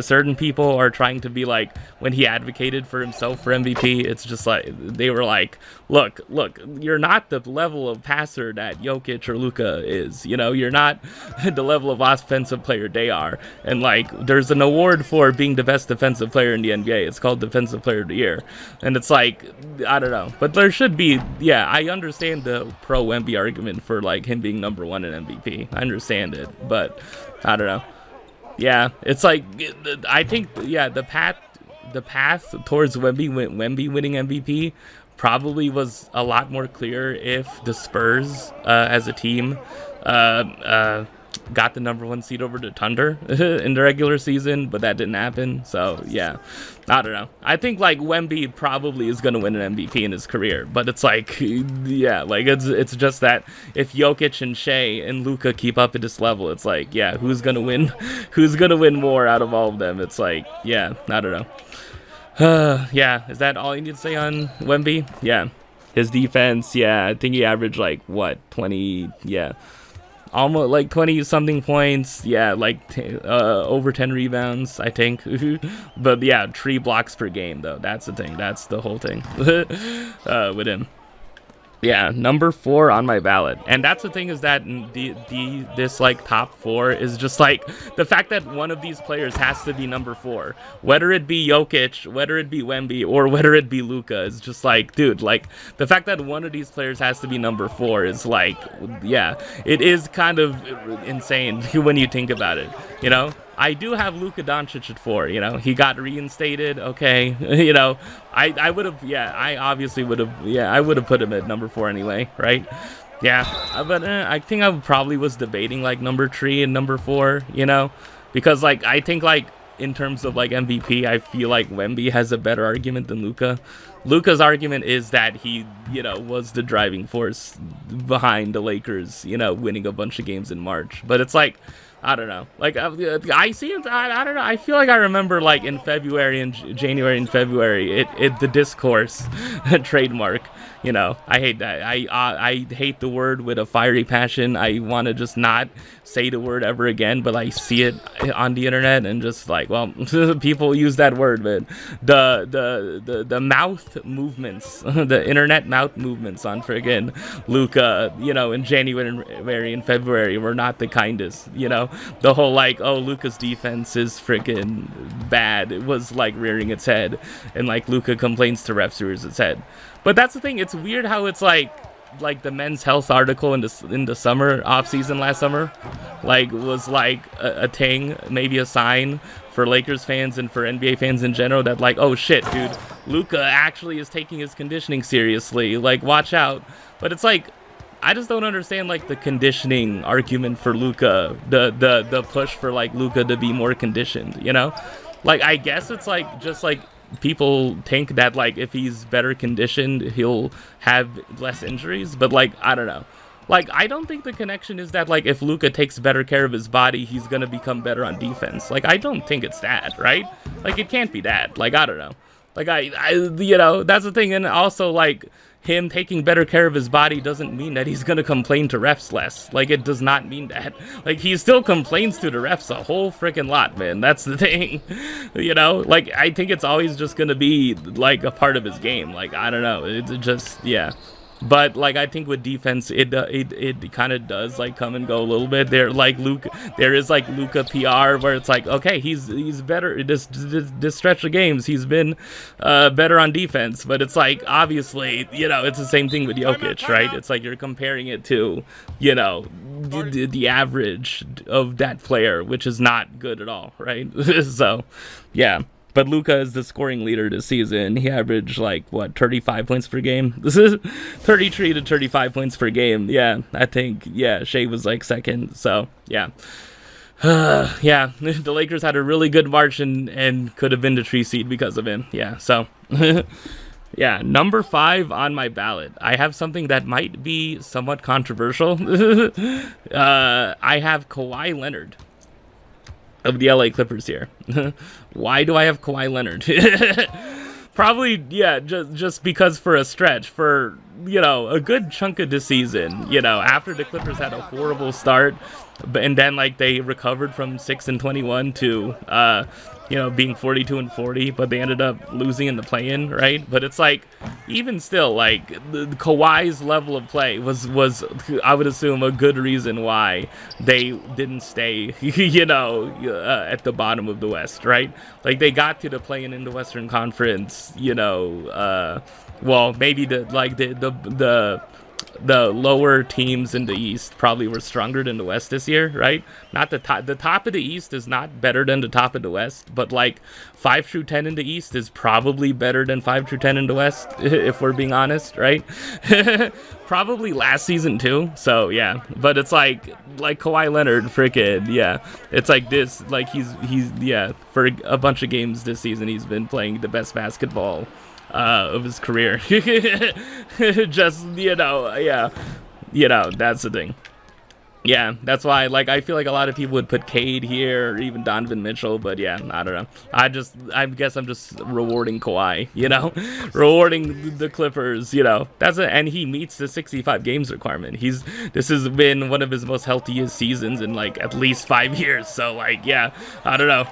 certain people are trying to be like, when he advocated for himself for MVP, it's just like they were like, look, you're not the level of passer that Jokic or Luka is. You're not the level of offensive player they are. And like there's an award for being the best defensive player in the NBA. It's called Defensive Player of the Year. And it's like, I don't know, but there should be. I understand the pro Wemby argument for like him being number 1 in MVP. I understand it, but I don't know. Yeah, it's like, I think, the path towards Wemby winning MVP probably was a lot more clear if the Spurs as a team got the number 1 seed over the Thunder in the regular season, but that didn't happen. So yeah, I don't know. I think like Wemby probably is gonna win an MVP in his career, but it's like, it's just that if Jokic and Shea and Luka keep up at this level, it's like, who's gonna win? Who's gonna win more out of all of them? It's like, I don't know. Is that all you need to say on Wemby? Yeah, his defense. I think he averaged like 20. Almost like 20 something points, over 10 rebounds, I think. But 3 blocks per game though. That's the thing. That's the whole thing with him. Number 4 on my ballot. And that's the thing, is that this like top 4 is just like the fact that one of these players has to be number 4. Whether it be Jokic, whether it be Wemby, or whether it be Luka, is just like, dude, like the fact that one of these players has to be number 4 is like, it is kind of insane when you think about it, I do have Luka Doncic at 4. He got reinstated. Okay, I would have. I obviously would have. I would have put him at number 4 anyway, right? Yeah, but I think I probably was debating like number 3 and number 4, because like I think like in terms of like MVP, I feel like Wemby has a better argument than Luka. Luka's argument is that he, was the driving force behind the Lakers, winning a bunch of games in March. But it's like, I don't know. Like I see it. I don't know. I feel like I remember like in February and January and February, the discourse trademark. I hate that. I hate the word with a fiery passion. I want to just not say the word ever again, but I see it on the internet and just like, well, people use that word, but the mouth movements, the internet mouth movements on friggin' Luka, in January and February were not the kindest. The whole like, oh, Luka's defense is friggin' bad. It was like rearing its head, and like Luka complains to refs, rears its head. But that's the thing. It's weird how it's like the men's health article in the summer off season last summer, like was like a thing, maybe a sign for Lakers fans and for NBA fans in general that like, oh shit, dude, Luka actually is taking his conditioning seriously. Like, watch out. But it's like, I just don't understand like the conditioning argument for Luka, the push for like Luka to be more conditioned. Like I guess it's like just like. People think that like if he's better conditioned he'll have less injuries, but like I don't know, like I don't think the connection is that like if Luka takes better care of his body he's gonna become better on defense. Like I don't think it's that, right? Like it can't be that. Like I don't know, like I that's the thing. And also like him taking better care of his body doesn't mean that he's gonna complain to refs less. Like it does not mean that. Like he still complains to the refs a whole freaking lot, man. That's the thing. Like I think it's always just gonna be like a part of his game. Like I don't know. It's just yeah. But like I think with defense, it kind of does like come and go a little bit. There is like Luka PR where it's like, okay, he's better this stretch of games. He's been better on defense, but it's like obviously it's the same thing with Jokic, right? It's like you're comparing it to the average of that player, which is not good at all, right? So yeah. But Luka is the scoring leader this season. He averaged 35 points per game. This is 33 to 35 points per game. Yeah, I think Shea was like second. So yeah, yeah. The Lakers had a really good March and could have been the 3 seed because of him. Yeah. So yeah, number 5 on my ballot. I have something that might be somewhat controversial. I have Kawhi Leonard of the LA Clippers here. Why do I have Kawhi Leonard? Probably, yeah, just because for a stretch, for, a good chunk of the season, after the Clippers had a horrible start, and then, like, they recovered from 6-21 to, being 42-40, but they ended up losing in the play-in, right? But it's like, even still, like, the Kawhi's level of play was I would assume a good reason why they didn't stay, at the bottom of the West, right? Like, they got to the play-in in the Western Conference, well, maybe the lower teams in the East probably were stronger than the West this year, right? Not the top. The top of the East is not better than the top of the West, but like 5 through 10 in the East is probably better than 5 through 10 in the West, if we're being honest, right? Probably last season too. So yeah, but it's like Kawhi Leonard, freaking yeah. It's like this, like he's yeah, for a bunch of games this season he's been playing the best basketball of his career. Just, yeah, that's the thing. Yeah, that's why, like, I feel like a lot of people would put Cade here or even Donovan Mitchell, but yeah, I don't know. I guess I'm just rewarding Kawhi, rewarding the Clippers, that's it. And he meets the 65 games requirement. This has been one of his most healthiest seasons in like at least 5 years. So like, yeah, I don't know.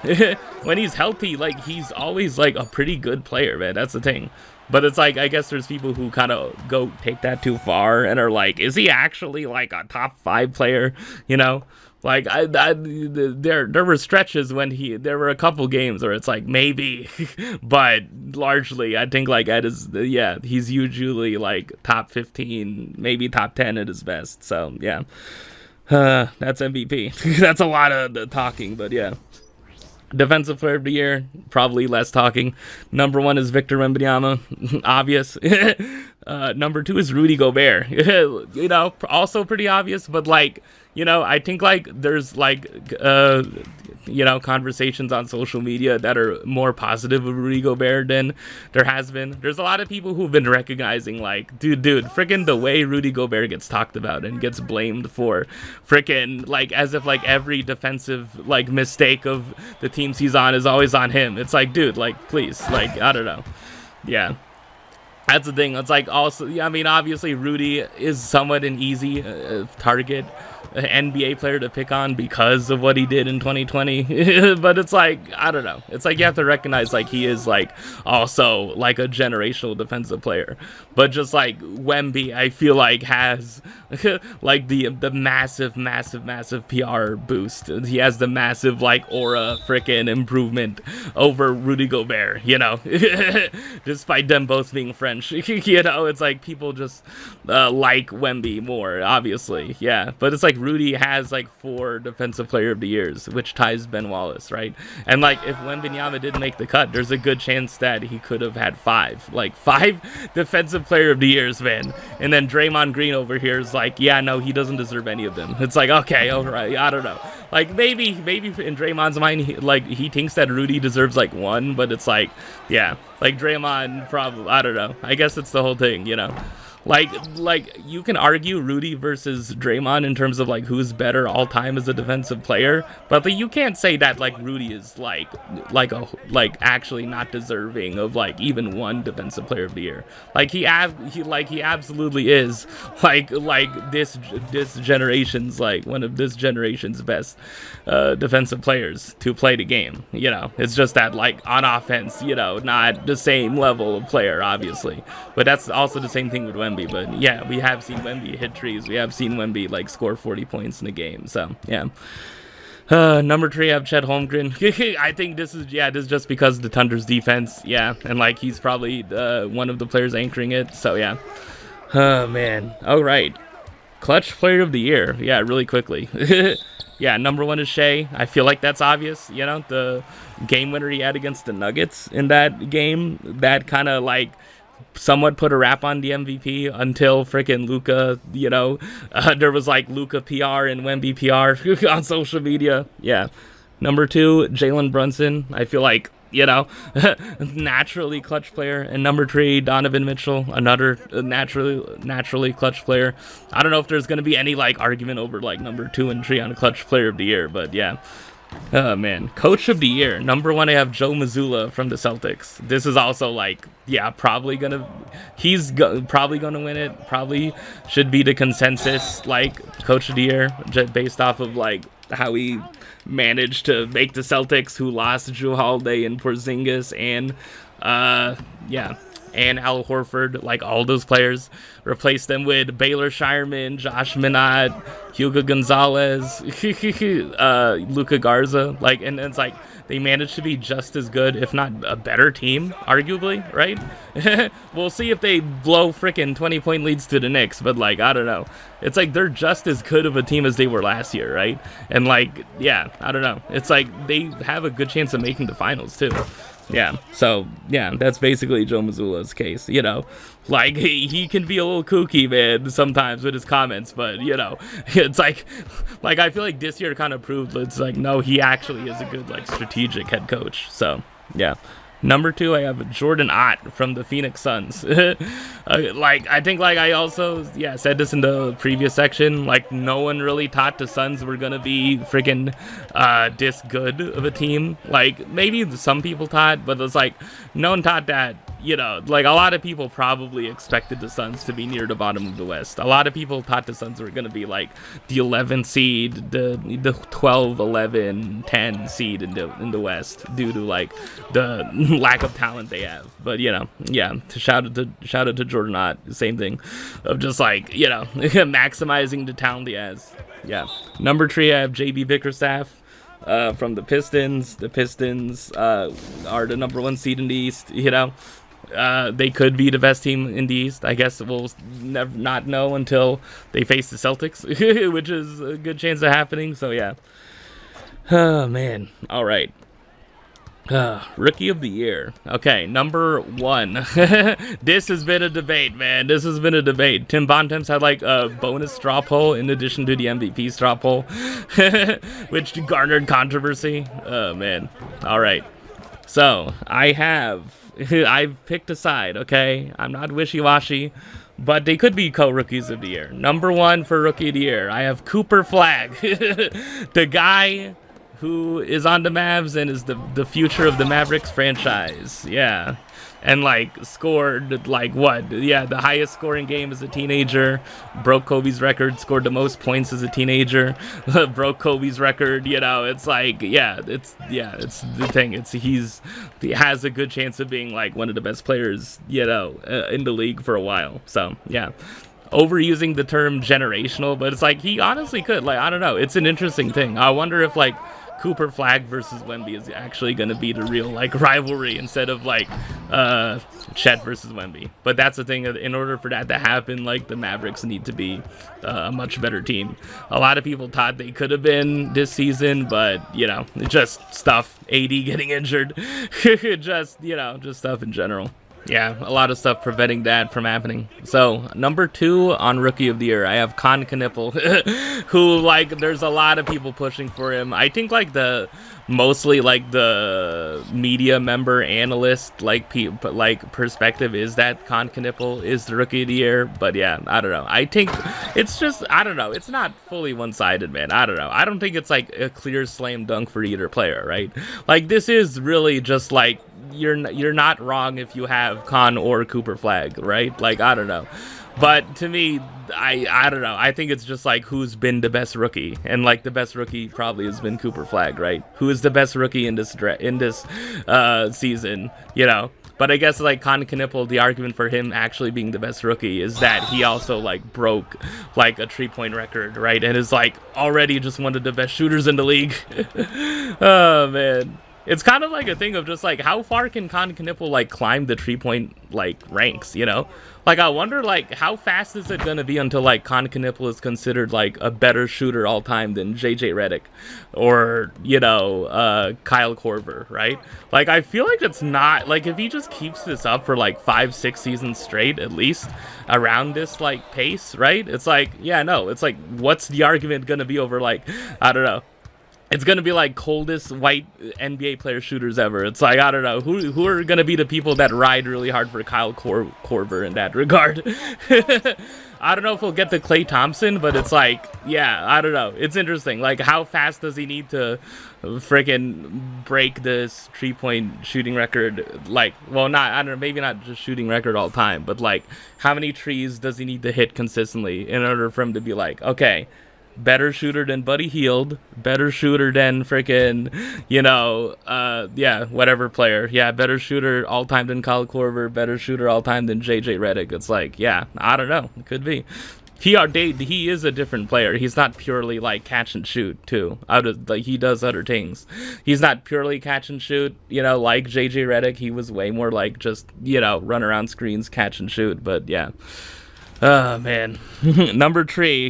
When he's healthy, like he's always like a pretty good player, man. That's the thing. But it's like, I guess there's people who kind of go take that too far and are like, is he actually like a top 5 player? Like there were stretches when there were a couple games where it's like maybe, but largely I think like he's usually like top 15, maybe top 10 at his best. So yeah, that's MVP. That's a lot of the talking, but yeah. Defensive Player of the Year, probably less talking. Number 1 is Victor Wembanyama, obvious. Number 2 is Rudy Gobert. You know, also pretty obvious, but like, you know, I think like there's like you know, conversations on social media that are more positive of Rudy Gobert than there has been. There's a lot of people who've been recognizing like, dude, freaking the way Rudy Gobert gets talked about and gets blamed for freaking like as if like every defensive like mistake of the teams he's on is always on him. It's like, dude, like please, like I don't know. Yeah. That's the thing. It's like also, yeah, I mean, obviously Rudy is somewhat an easy target NBA player to pick on because of what he did in 2020. But it's like, I don't know. It's like you have to recognize like he is like also like a generational defensive player. But just like Wemby, I feel like has like the massive PR boost. He has the massive like aura freaking improvement over Rudy Gobert, you know. Despite them both being French, you know, it's like people just like Wemby more, obviously. Yeah, but it's like Rudy has like 4 defensive player of the years, which ties Ben Wallace, right? And like if Wembanyama didn't make the cut, there's a good chance that he could have had 5 defensive player of the years, man. And then Draymond Green over here is like, yeah, no, he doesn't deserve any of them. It's like, okay, all right, I don't know. Like maybe in Draymond's mind, he thinks that Rudy deserves like 1, but it's like, yeah, like Draymond probably, I don't know. I guess it's the whole thing, you know. Like you can argue Rudy versus Draymond in terms of like who's better all time as a defensive player, but like, you can't say that like Rudy is like actually not deserving of like even 1 defensive player of the year. Like he absolutely is like this generation's like one of this generation's best defensive players to play the game. You know, it's just that like on offense, you know, not the same level of player obviously, but that's also the same thing with Wemby. But yeah, we have seen Wemby hit trees. We have seen Wemby like score 40 points in a game. So yeah. Number 3, I have Chet Holmgren. I think this is just because of the Thunder's defense. Yeah, and like he's probably one of the players anchoring it. So yeah. Oh man. All right. Clutch player of the year. Yeah, really quickly. Yeah, number 1 is Shea. I feel like that's obvious. You know, the game winner he had against the Nuggets in that game, that kind of like somewhat put a wrap on the MVP until freaking Luka, you know, there was like Luka PR and Wemby PR on social media. Yeah. Number 2, Jalen Brunson. I feel like, you know, naturally clutch player. And number 3, Donovan Mitchell, another naturally clutch player. I don't know if there's going to be any like argument over like number 2 and 3 on clutch player of the year, but yeah. Oh man, coach of the year. Number 1, I have Joe Mazzulla from the Celtics. This is also like, yeah, probably gonna win it. Probably should be the consensus like coach of the year, just based off of like how he managed to make the Celtics, who lost Jrue Holiday and Porzingis and and Al Horford, like all those players, replaced them with Baylor Shireman, Josh Minot, Hugo Gonzalez, Luka Garza, like, and it's like they managed to be just as good, if not a better team, arguably, right? We'll see if they blow frickin' 20-point leads to the Knicks, but like, I don't know. It's like they're just as good of a team as they were last year, right? And like, yeah, I don't know. It's like they have a good chance of making the finals too. Yeah, so, yeah, that's basically Joe Mazzulla's case, you know. Like, he can be a little kooky, man, sometimes with his comments, but, you know, it's like I feel like this year kind of proved it's like, no, he actually is a good, like, strategic head coach, so, yeah. Number 2, I have Jordan Ott from the Phoenix Suns. I think I also, said this in the previous section, like, no one really thought the Suns were gonna be freaking this good of a team. Like, maybe some people thought, but it's like, no one thought that, you know, like, a lot of people probably expected the Suns to be near the bottom of the West. A lot of people thought the Suns were gonna be, like, the 11th seed, the 12, 11, 10 seed in the West, due to, like, the lack of talent they have. But, you know, yeah, shout out to Jordan Ott, same thing, of just like, you know, maximizing the talent he has. Yeah. Number 3, I have JB Bickerstaff from the Pistons. The Pistons are the number 1 seed in the East, you know. They could be the best team in the East. I guess we'll never not know until they face the Celtics, which is a good chance of happening. So, yeah. Oh, man. All right. Rookie of the year. Okay, number one. This has been a debate, man. This has been a debate. Tim Bontemps had like a bonus straw poll in addition to the MVP straw poll, which garnered controversy. Oh man. All right. So I've picked a side. Okay, I'm not wishy-washy, but they could be co-rookies of the year. Number one for rookie of the year, I have Cooper Flagg, the guy who is on the Mavs and is the future of the Mavericks franchise. Yeah. And like scored like what? Yeah, the highest scoring game as a teenager, broke Kobe's record, scored the most points as a teenager, broke Kobe's record. You know, it's like it's the thing. He has a good chance of being like one of the best players, you know, in the league for a while. So yeah. Overusing the term generational, but it's like he honestly could. Like, I don't know. It's an interesting thing. I wonder if like Cooper Flagg versus Wemby is actually going to be the real like rivalry instead of like Chet versus Wemby. But that's the thing. In order for that to happen, like the Mavericks need to be a much better team. A lot of people thought they could have been this season, but you know, just stuff. AD getting injured, just stuff in general. Yeah, a lot of stuff preventing that from happening. So, number two on Rookie of the Year, I have Con Knipple, who, like, there's a lot of people pushing for him. I think, like, mostly, like, the media member analyst, perspective is that Con Knipple is the Rookie of the Year. But, yeah, I don't know. I think it's just, I don't know. It's not fully one-sided, man. I don't know. I don't think it's, like, a clear slam dunk for either player, right? Like, this is really just, like, you're not wrong if you have Con or Cooper Flagg, right? Like, I don't know. But to me, I don't know. I think it's just like who's been the best rookie, and like the best rookie probably has been Cooper Flagg, right? Who is the best rookie in this season, you know? But I guess like Con Knipple, the argument for him actually being the best rookie is that he also like broke like a 3-point record, right? And is like already just one of the best shooters in the league. Oh man. It's kind of like a thing of just like how far can Con Knipple like climb the 3-point like ranks, you know? Like I wonder like how fast is it gonna be until like Con Knipple is considered like a better shooter all time than JJ Redick or Kyle Korver, right? Like I feel like it's not like if he just keeps this up for like 5-6 seasons straight at least around this like pace, right? It's like it's like what's the argument gonna be over like I don't know. It's going to be like coldest white NBA player shooters ever. It's like, I don't know, who are going to be the people that ride really hard for Kyle Korver in that regard? I don't know if we'll get to Klay Thompson, but it's like, I don't know. It's interesting. Like, how fast does he need to freaking break this 3-point shooting record? Like, well, I don't know, maybe not just shooting record all time, but like, how many trees does he need to hit consistently in order for him to be like, okay, better shooter than Buddy Hield, better shooter than freaking, whatever player. Yeah, better shooter all time than Kyle Korver, better shooter all time than JJ Redick. It's like, I don't know. It could be. He is a different player. He's not purely like catch and shoot too. He does other things. He's not purely catch and shoot, like JJ Redick. He was way more like just, run around screens, catch and shoot. But yeah. Oh, man. Number 3,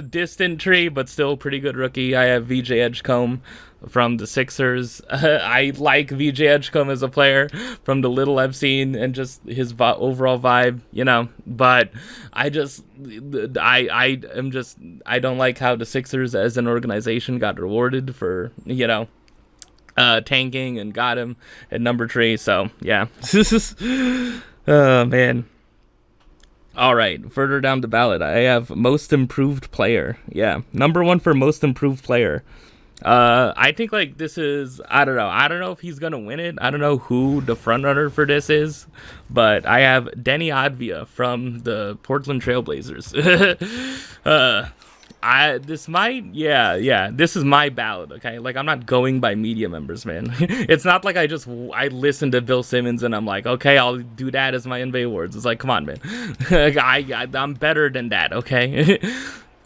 distant tree, but still pretty good rookie. I have VJ Edgecombe from the Sixers. I like VJ Edgecombe as a player from the little I've seen and just his overall vibe, but I don't like how the Sixers as an organization got rewarded for, tanking and got him at number 3. So, yeah. Oh, man. All right, further down the ballot, I have most improved player. Yeah, number 1 for most improved player. I think like this is, I don't know if he's gonna win it. I don't know who the front runner for this is, but I have Denny Advia from the Portland Trailblazers. This is my ballot, okay? Like, I'm not going by media members, man. It's not like I listen to Bill Simmons and I'm like, okay, I'll do that as my NBA awards. It's like, come on, man. I'm better than that, okay?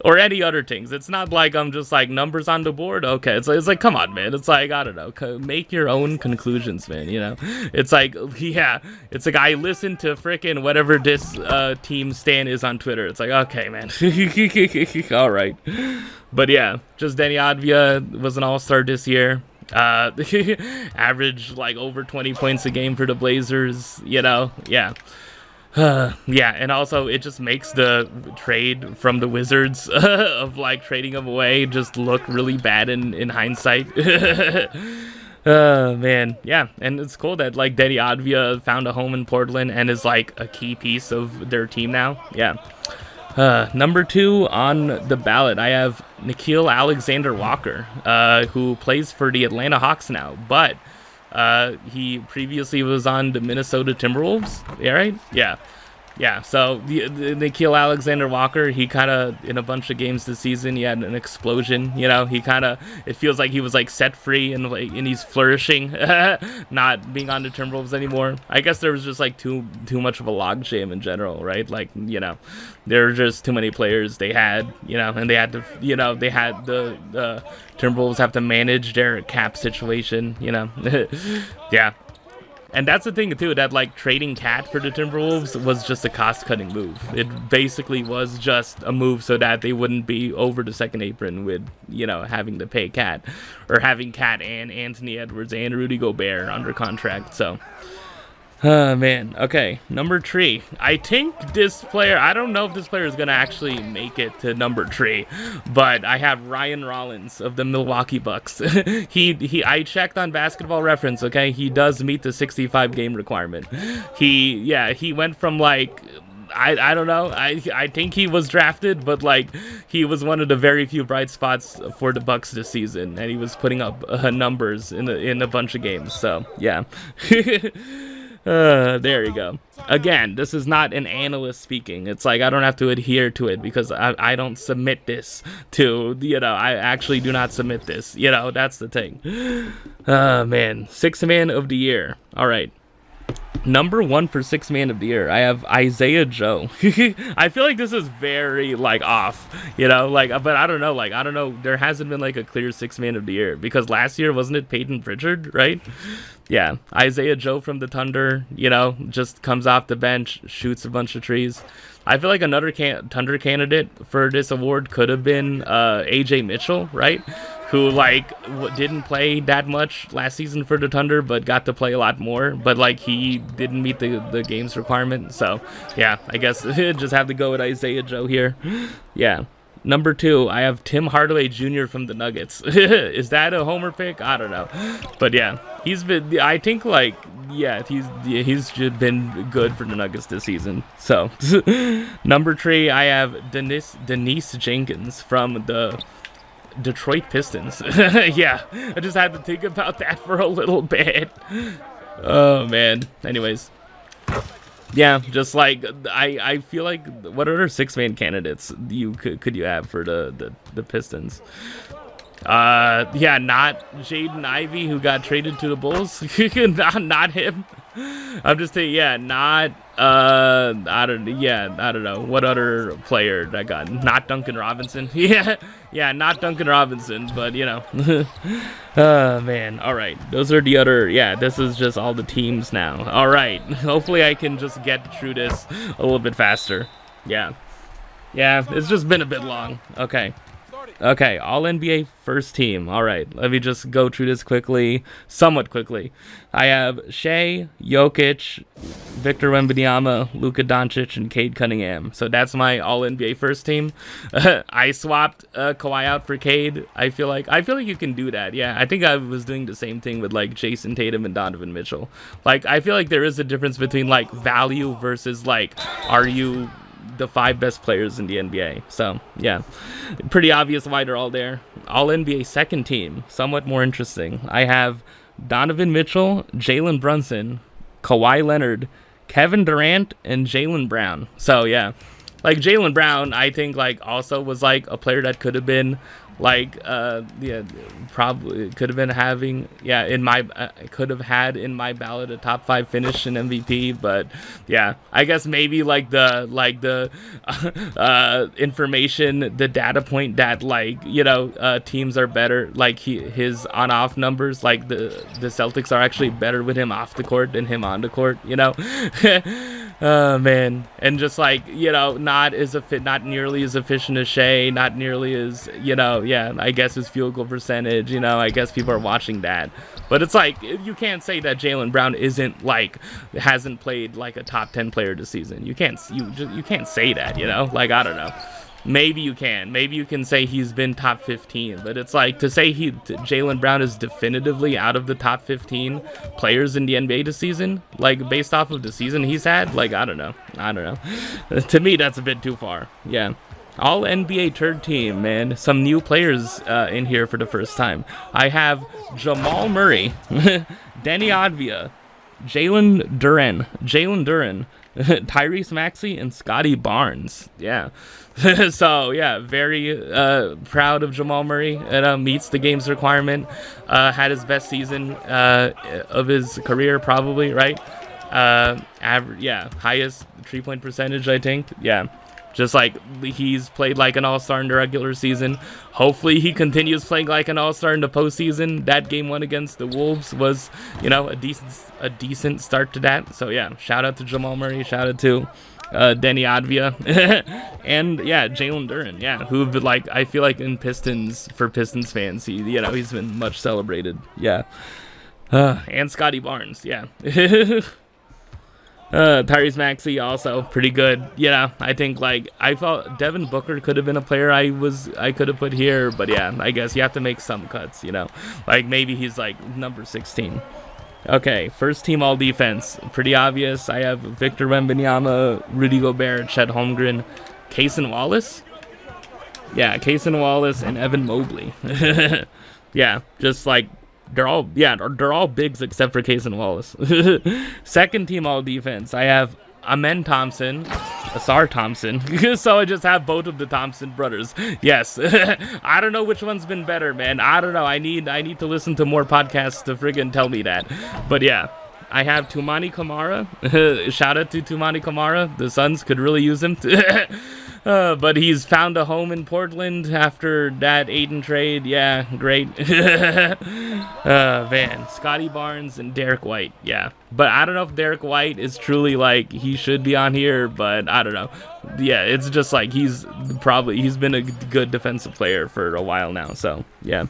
Or any other things. It's not like I'm just like numbers on the board. Okay, it's like come on, man. It's like, I don't know, make your own conclusions, man. It's like, it's like I listen to freaking whatever this team stan is on Twitter. It's like, okay, man. All right, but yeah, just Denny Advia was an all-star this year. Uh, average like over 20 points a game for the Blazers. Yeah. Yeah, and also it just makes the trade from the Wizards of like trading him away just look really bad in hindsight. Man, yeah, and it's cool that like Denny Advia found a home in Portland and is like a key piece of their team now. Yeah. Number 2 on the ballot, I have Nickeil Alexander-Walker, who plays for the Atlanta Hawks now, but he previously was on the Minnesota Timberwolves. Yeah, right? Yeah. Yeah, so the Nickeil Alexander-Walker, he kind of, in a bunch of games this season, he had an explosion, he kind of, it feels like he was, like, set free and he's flourishing, not being on the Timberwolves anymore. I guess there was just, like, too much of a logjam in general, right? Like, there were just too many players they had, and they had to, they had the Timberwolves have to manage their cap situation, Yeah. And that's the thing, too, that, like, trading Cat for the Timberwolves was just a cost-cutting move. It basically was just a move so that they wouldn't be over the second apron with, having to pay Cat. Or having Cat and Anthony Edwards and Rudy Gobert under contract, so... man. Okay, number 3. I think this player, I don't know if this player is going to actually make it to number 3, but I have Ryan Rollins of the Milwaukee Bucks. I checked on Basketball Reference, okay? He does meet the 65 game requirement. He went from like, I don't know. I think he was drafted, but like he was one of the very few bright spots for the Bucks this season, and he was putting up numbers in a bunch of games. So, yeah. There you go. Again, this is not an analyst speaking. It's like I don't have to adhere to it because I don't submit this to, I actually do not submit this. That's the thing. Man. 6th man of the year. All right. Number 1 for 6th man of the year, I have Isaiah Joe. I feel like this is very, like, off, but I don't know, there hasn't been, like, a clear 6th man of the year, because last year, wasn't it Peyton Pritchard, right? Yeah, Isaiah Joe from the Thunder, just comes off the bench, shoots a bunch of trees. I feel like another Thunder candidate for this award could have been AJ Mitchell, right? Who, like, didn't play that much last season for the Thunder, but got to play a lot more. But, like, he didn't meet the games requirement. So, yeah, I guess just have to go with Isaiah Joe here. Yeah. Number 2, I have Tim Hardaway Jr. from the Nuggets. Is that a homer pick? I don't know. But, yeah, he's been, I think, like, yeah, he's been good for the Nuggets this season. So, number 3, I have Denise Jenkins from the Detroit Pistons. Yeah, I just had to think about that for a little bit. Oh, man. Anyways. Yeah, just like I feel like what other 6-man candidates could you have for the Pistons? Yeah, not Jaden Ivey, who got traded to the Bulls. not him. I'm just saying, yeah, not I don't know what other player that got, not Duncan Robinson. Yeah, not Duncan Robinson, but man. All right, those are the other. Yeah, this is just all the teams now. All right, hopefully I can just get through this a little bit faster. Yeah, it's just been a bit long. Okay, all NBA first team. All right, let me just go through this somewhat quickly. I have Shea, Jokic, Victor Wembanyama, Luka Doncic, and Cade Cunningham. So that's my all NBA first team. I swapped Kawhi out for Cade. I feel like you can do that. Yeah, I think I was doing the same thing with like Jason Tatum and Donovan Mitchell. Like I feel like there is a difference between like value versus like are you the 5 best players in the NBA. So, yeah, pretty obvious why they're all there. All NBA second team, somewhat more interesting. I have Donovan Mitchell, Jalen Brunson, Kawhi Leonard, Kevin Durant, and Jaylen Brown. So, yeah, like Jaylen Brown, I think like also was like a player that could have been like probably could have been having could have had in my ballot a top 5 finish in MVP, but yeah, I guess maybe like the information, the data point that like teams are better, like his on-off numbers, like the Celtics are actually better with him off the court than him on the court. Man, and just like not nearly as efficient as Shea, not nearly as yeah. I guess his field goal percentage. I guess people are watching that, but it's like you can't say that Jaylen Brown isn't like hasn't played like a top 10 player this season. You can't say that. Like I don't know. Maybe you can. Maybe you can say he's been top 15, but it's like to say Jaylen Brown is definitively out of the top 15 players in the NBA this season, like based off of the season he's had. Like I don't know. To me, that's a bit too far. Yeah. All NBA third team, man. Some new players in here for the first time. I have Jamal Murray, Denny Advia, Jalen Duren, Tyrese Maxey, and Scotty Barnes. Yeah. So, yeah, very proud of Jamal Murray. Meets the game's requirement. Had his best season of his career, probably, right? Highest 3-point percentage, I think. Yeah. Just like he's played like an all-star in the regular season. Hopefully he continues playing like an all-star in the postseason. That game 1 against the Wolves was, a decent start to that. So yeah, shout out to Jamal Murray. Shout out to Denny Advia and yeah, Jalen Duren. Yeah, who like I feel like in Pistons fans, he's been much celebrated. Yeah, and Scotty Barnes. Yeah. Tyrese Maxey also pretty good. I think like I felt Devin Booker could have been a player I could have put here, but yeah, I guess you have to make some cuts. Like maybe he's like number 16. Okay, first team all defense. Pretty obvious. I have Victor Wembanyama, Rudy Gobert, Chet Holmgren, Cason Wallace. Yeah, Cason Wallace and Evan Mobley. Yeah, just like they're all bigs except for Cason Wallace. Second team all defense. I have Amen Thompson, Asar Thompson. So I just have both of the Thompson brothers. Yes. I don't know which one's been better, man. I don't know. I need to listen to more podcasts to friggin' tell me that. But yeah. I have Toumani Camara. Shout out to Toumani Camara. The Suns could really use him. But he's found a home in Portland after that Aiden trade. Yeah, great. Man, Scotty Barnes and Derek White. Yeah, but I don't know if Derek White is truly like he should be on here, but I don't know. Yeah, it's just like he's been a good defensive player for a while now. So yeah,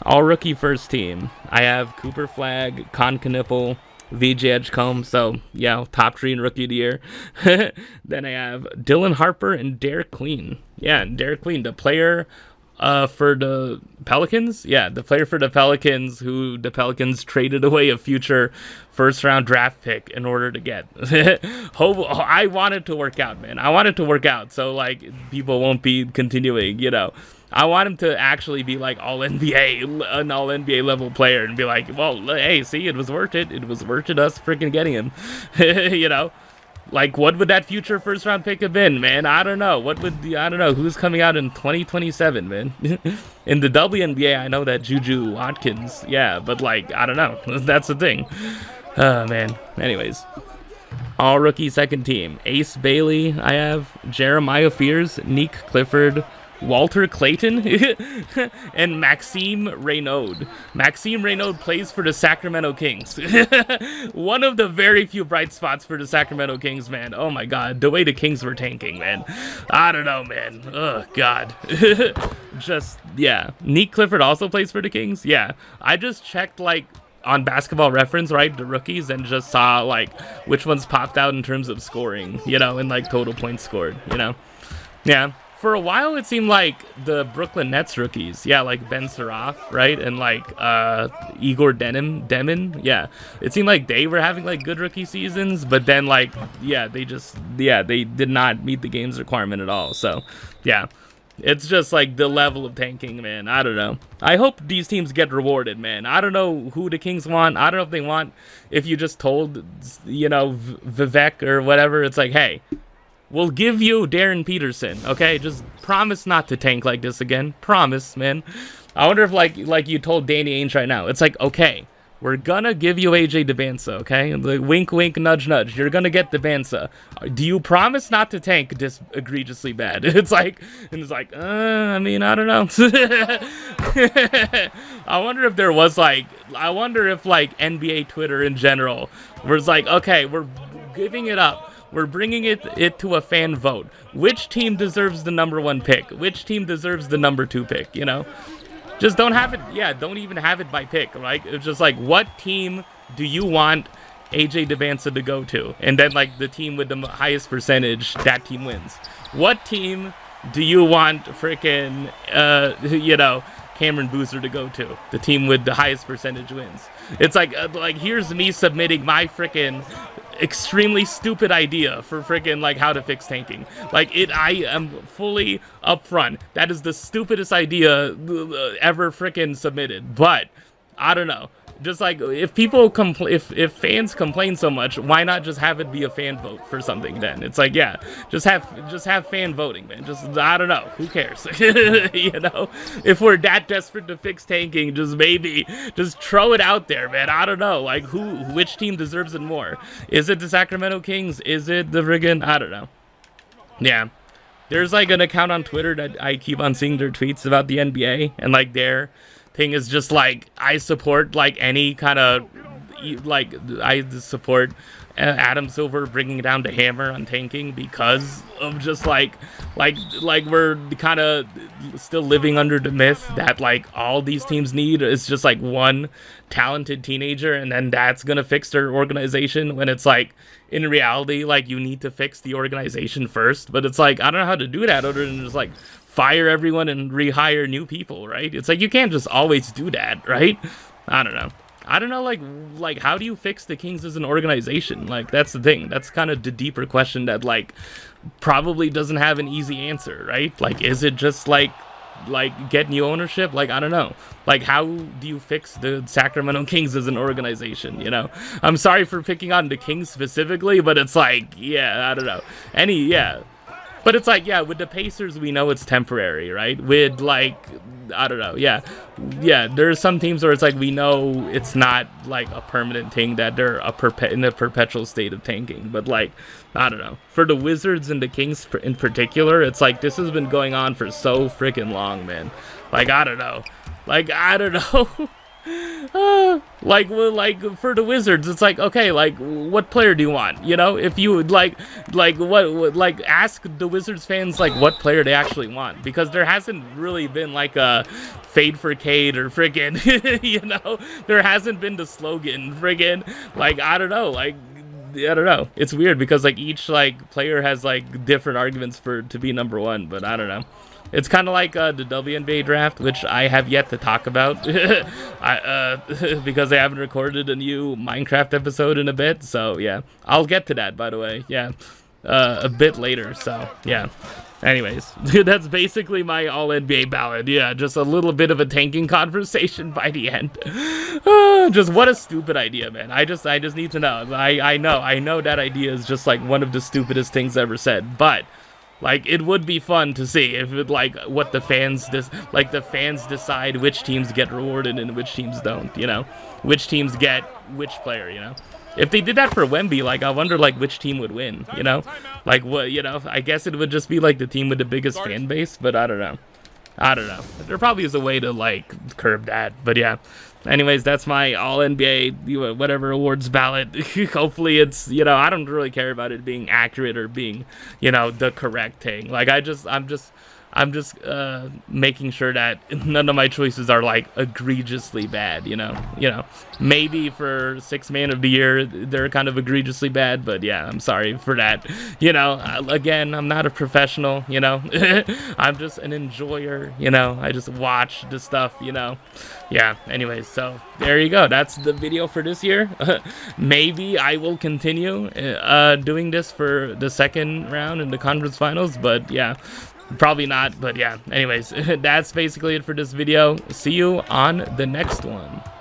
all rookie first team. I have Cooper Flag, Con Knipple, VJ Edgecombe, so yeah, top 3 in rookie of the year. Then I have Dylan Harper and Derek Clean. Yeah, Derek Clean, the player for the Pelicans. Yeah, the player for the Pelicans who the Pelicans traded away a future first-round draft pick in order to get. I want it to work out, man. I want it to work out, so like people won't be continuing, I want him to actually be like an all NBA level player and be like, well, hey, see, it was worth it. It was worth it us freaking getting him. Like, what would that future first round pick have been, man? I don't know. I don't know. Who's coming out in 2027, man? In the WNBA, I know that Juju Watkins. Yeah, but like, I don't know. That's the thing. Man. Anyways. All rookie second team. Ace Bailey, I have Jeremiah Fears, Neek Clifford, Walter Clayton, and Maxime Reynaud. Maxime Reynaud plays for the Sacramento Kings. One of the very few bright spots for the Sacramento Kings, man. Oh my god, the way the Kings were tanking, man. I don't know, man. Oh god. Just, yeah. Neek Clifford also plays for the Kings? Yeah. I just checked, like, on Basketball Reference, right, the rookies, and just saw, like, which ones popped out in terms of scoring, and, like, total points scored, Yeah. For a while, it seemed like the Brooklyn Nets rookies, yeah, like Ben Suraf, right, and like Igor Demon, yeah. It seemed like they were having like good rookie seasons, but then like, yeah, they did not meet the game's requirement at all. So, yeah, it's just like the level of tanking, man. I don't know. I hope these teams get rewarded, man. I don't know who the Kings want. I don't know if they want, if you just told, Vivek or whatever, it's like, hey, we'll give you Darren Peterson, okay? Just promise not to tank like this again. Promise, man. I wonder if, like you told Danny Ainge right now. It's like, okay, we're gonna give you AJ DeBansa, okay? Like, wink, wink, nudge, nudge. You're gonna get DeBansa. Do you promise not to tank this egregiously bad? It's like, I mean, I don't know. I wonder if there was, like, NBA Twitter in general, where it's like, okay, we're giving it up. We're bringing it to a fan vote. Which team deserves the #1 pick? Which team deserves the #2 pick? You know, just don't have it. Yeah, don't even have it by pick. Right? It's just like, what team do you want AJ Devanza to go to? And then like the team with the highest percentage, that team wins. What team do you want freaking Cameron Boozer to go to? The team with the highest percentage wins. It's like here's me submitting my freaking extremely stupid idea for freaking like how to fix tanking. Like I am fully upfront. That is the stupidest idea ever freaking submitted. But I don't know. Just like if people if fans complain so much, why not just have it be a fan vote for something then? It's like, yeah, just have fan voting, man. Just, I don't know, who cares? You know, if we're that desperate to fix tanking, just throw it out there, man. I don't know, like which team deserves it more? Is it the Sacramento Kings? Is it the friggin', I don't know. Yeah. There's like an account on Twitter that I keep on seeing their tweets about the NBA, and like their thing is just like, I support like any kind of like, I support Adam Silver bringing down the hammer on tanking because of just like we're kind of still living under the myth that like all these teams need is just like one talented teenager, and then that's gonna fix their organization, when it's like in reality like you need to fix the organization first. But it's like, I don't know how to do that other than just like fire everyone and rehire new people, right? It's like, you can't just always do that, right? I don't know, like how do you fix the Kings as an organization? Like, that's the thing. That's kind of the deeper question that like probably doesn't have an easy answer, right? Like, is it just like get new ownership? Like, I don't know. Like, how do you fix the Sacramento Kings as an organization, you know? I'm sorry for picking on the Kings specifically, but it's like, yeah, I don't know. But it's like, yeah, with the Pacers, we know it's temporary, right? With like, I don't know, yeah, there's some teams where it's like, we know it's not like a permanent thing, that they're in a perpetual state of tanking. But like, I don't know, for the Wizards and the Kings in particular, it's like, this has been going on for so freaking long, man. Like, I don't know. Like for the Wizards, it's like, okay, like what player do you want? You know, if you would like ask the Wizards fans like what player they actually want, because there hasn't really been like a fade for Cade or friggin' you know, there hasn't been the slogan friggin', like, I don't know, like, I don't know. It's weird because like each like player has like different arguments to be #1, but I don't know. It's kind of like the WNBA draft, which I have yet to talk about because I haven't recorded a new Minecraft episode in a bit. So, yeah, I'll get to that, by the way. Yeah, a bit later. So, yeah. Anyways, that's basically my all-NBA ballot. Yeah, just a little bit of a tanking conversation by the end. Just what a stupid idea, man. I just need to know. I know that idea is just like one of the stupidest things ever said, but like, it would be fun to see if it, like, what the fans the fans decide which teams get rewarded and which teams don't, you know, which teams get which player, you know. If they did that for Wemby, like, I wonder like which team would win, you know, like what, you know, I guess it would just be like the team with the biggest fan base, but I don't know. There probably is a way to like curb that, but yeah. Anyways, that's my all-NBA, whatever awards ballot. Hopefully it's, you know, I don't really care about it being accurate or being, you know, the correct thing. Like, I'm just making sure that none of my choices are like egregiously bad, you know. Maybe for Sixth Man of the Year they're kind of egregiously bad, but yeah, I'm sorry for that. You know, again, I'm not a professional, you know. I'm just an enjoyer, you know. I just watch the stuff, you know. Yeah, anyways, so there you go. That's the video for this year. Maybe I will continue doing this for the second round in the conference finals, but yeah, probably not. But yeah, anyways, that's basically it for this video. See you on the next one.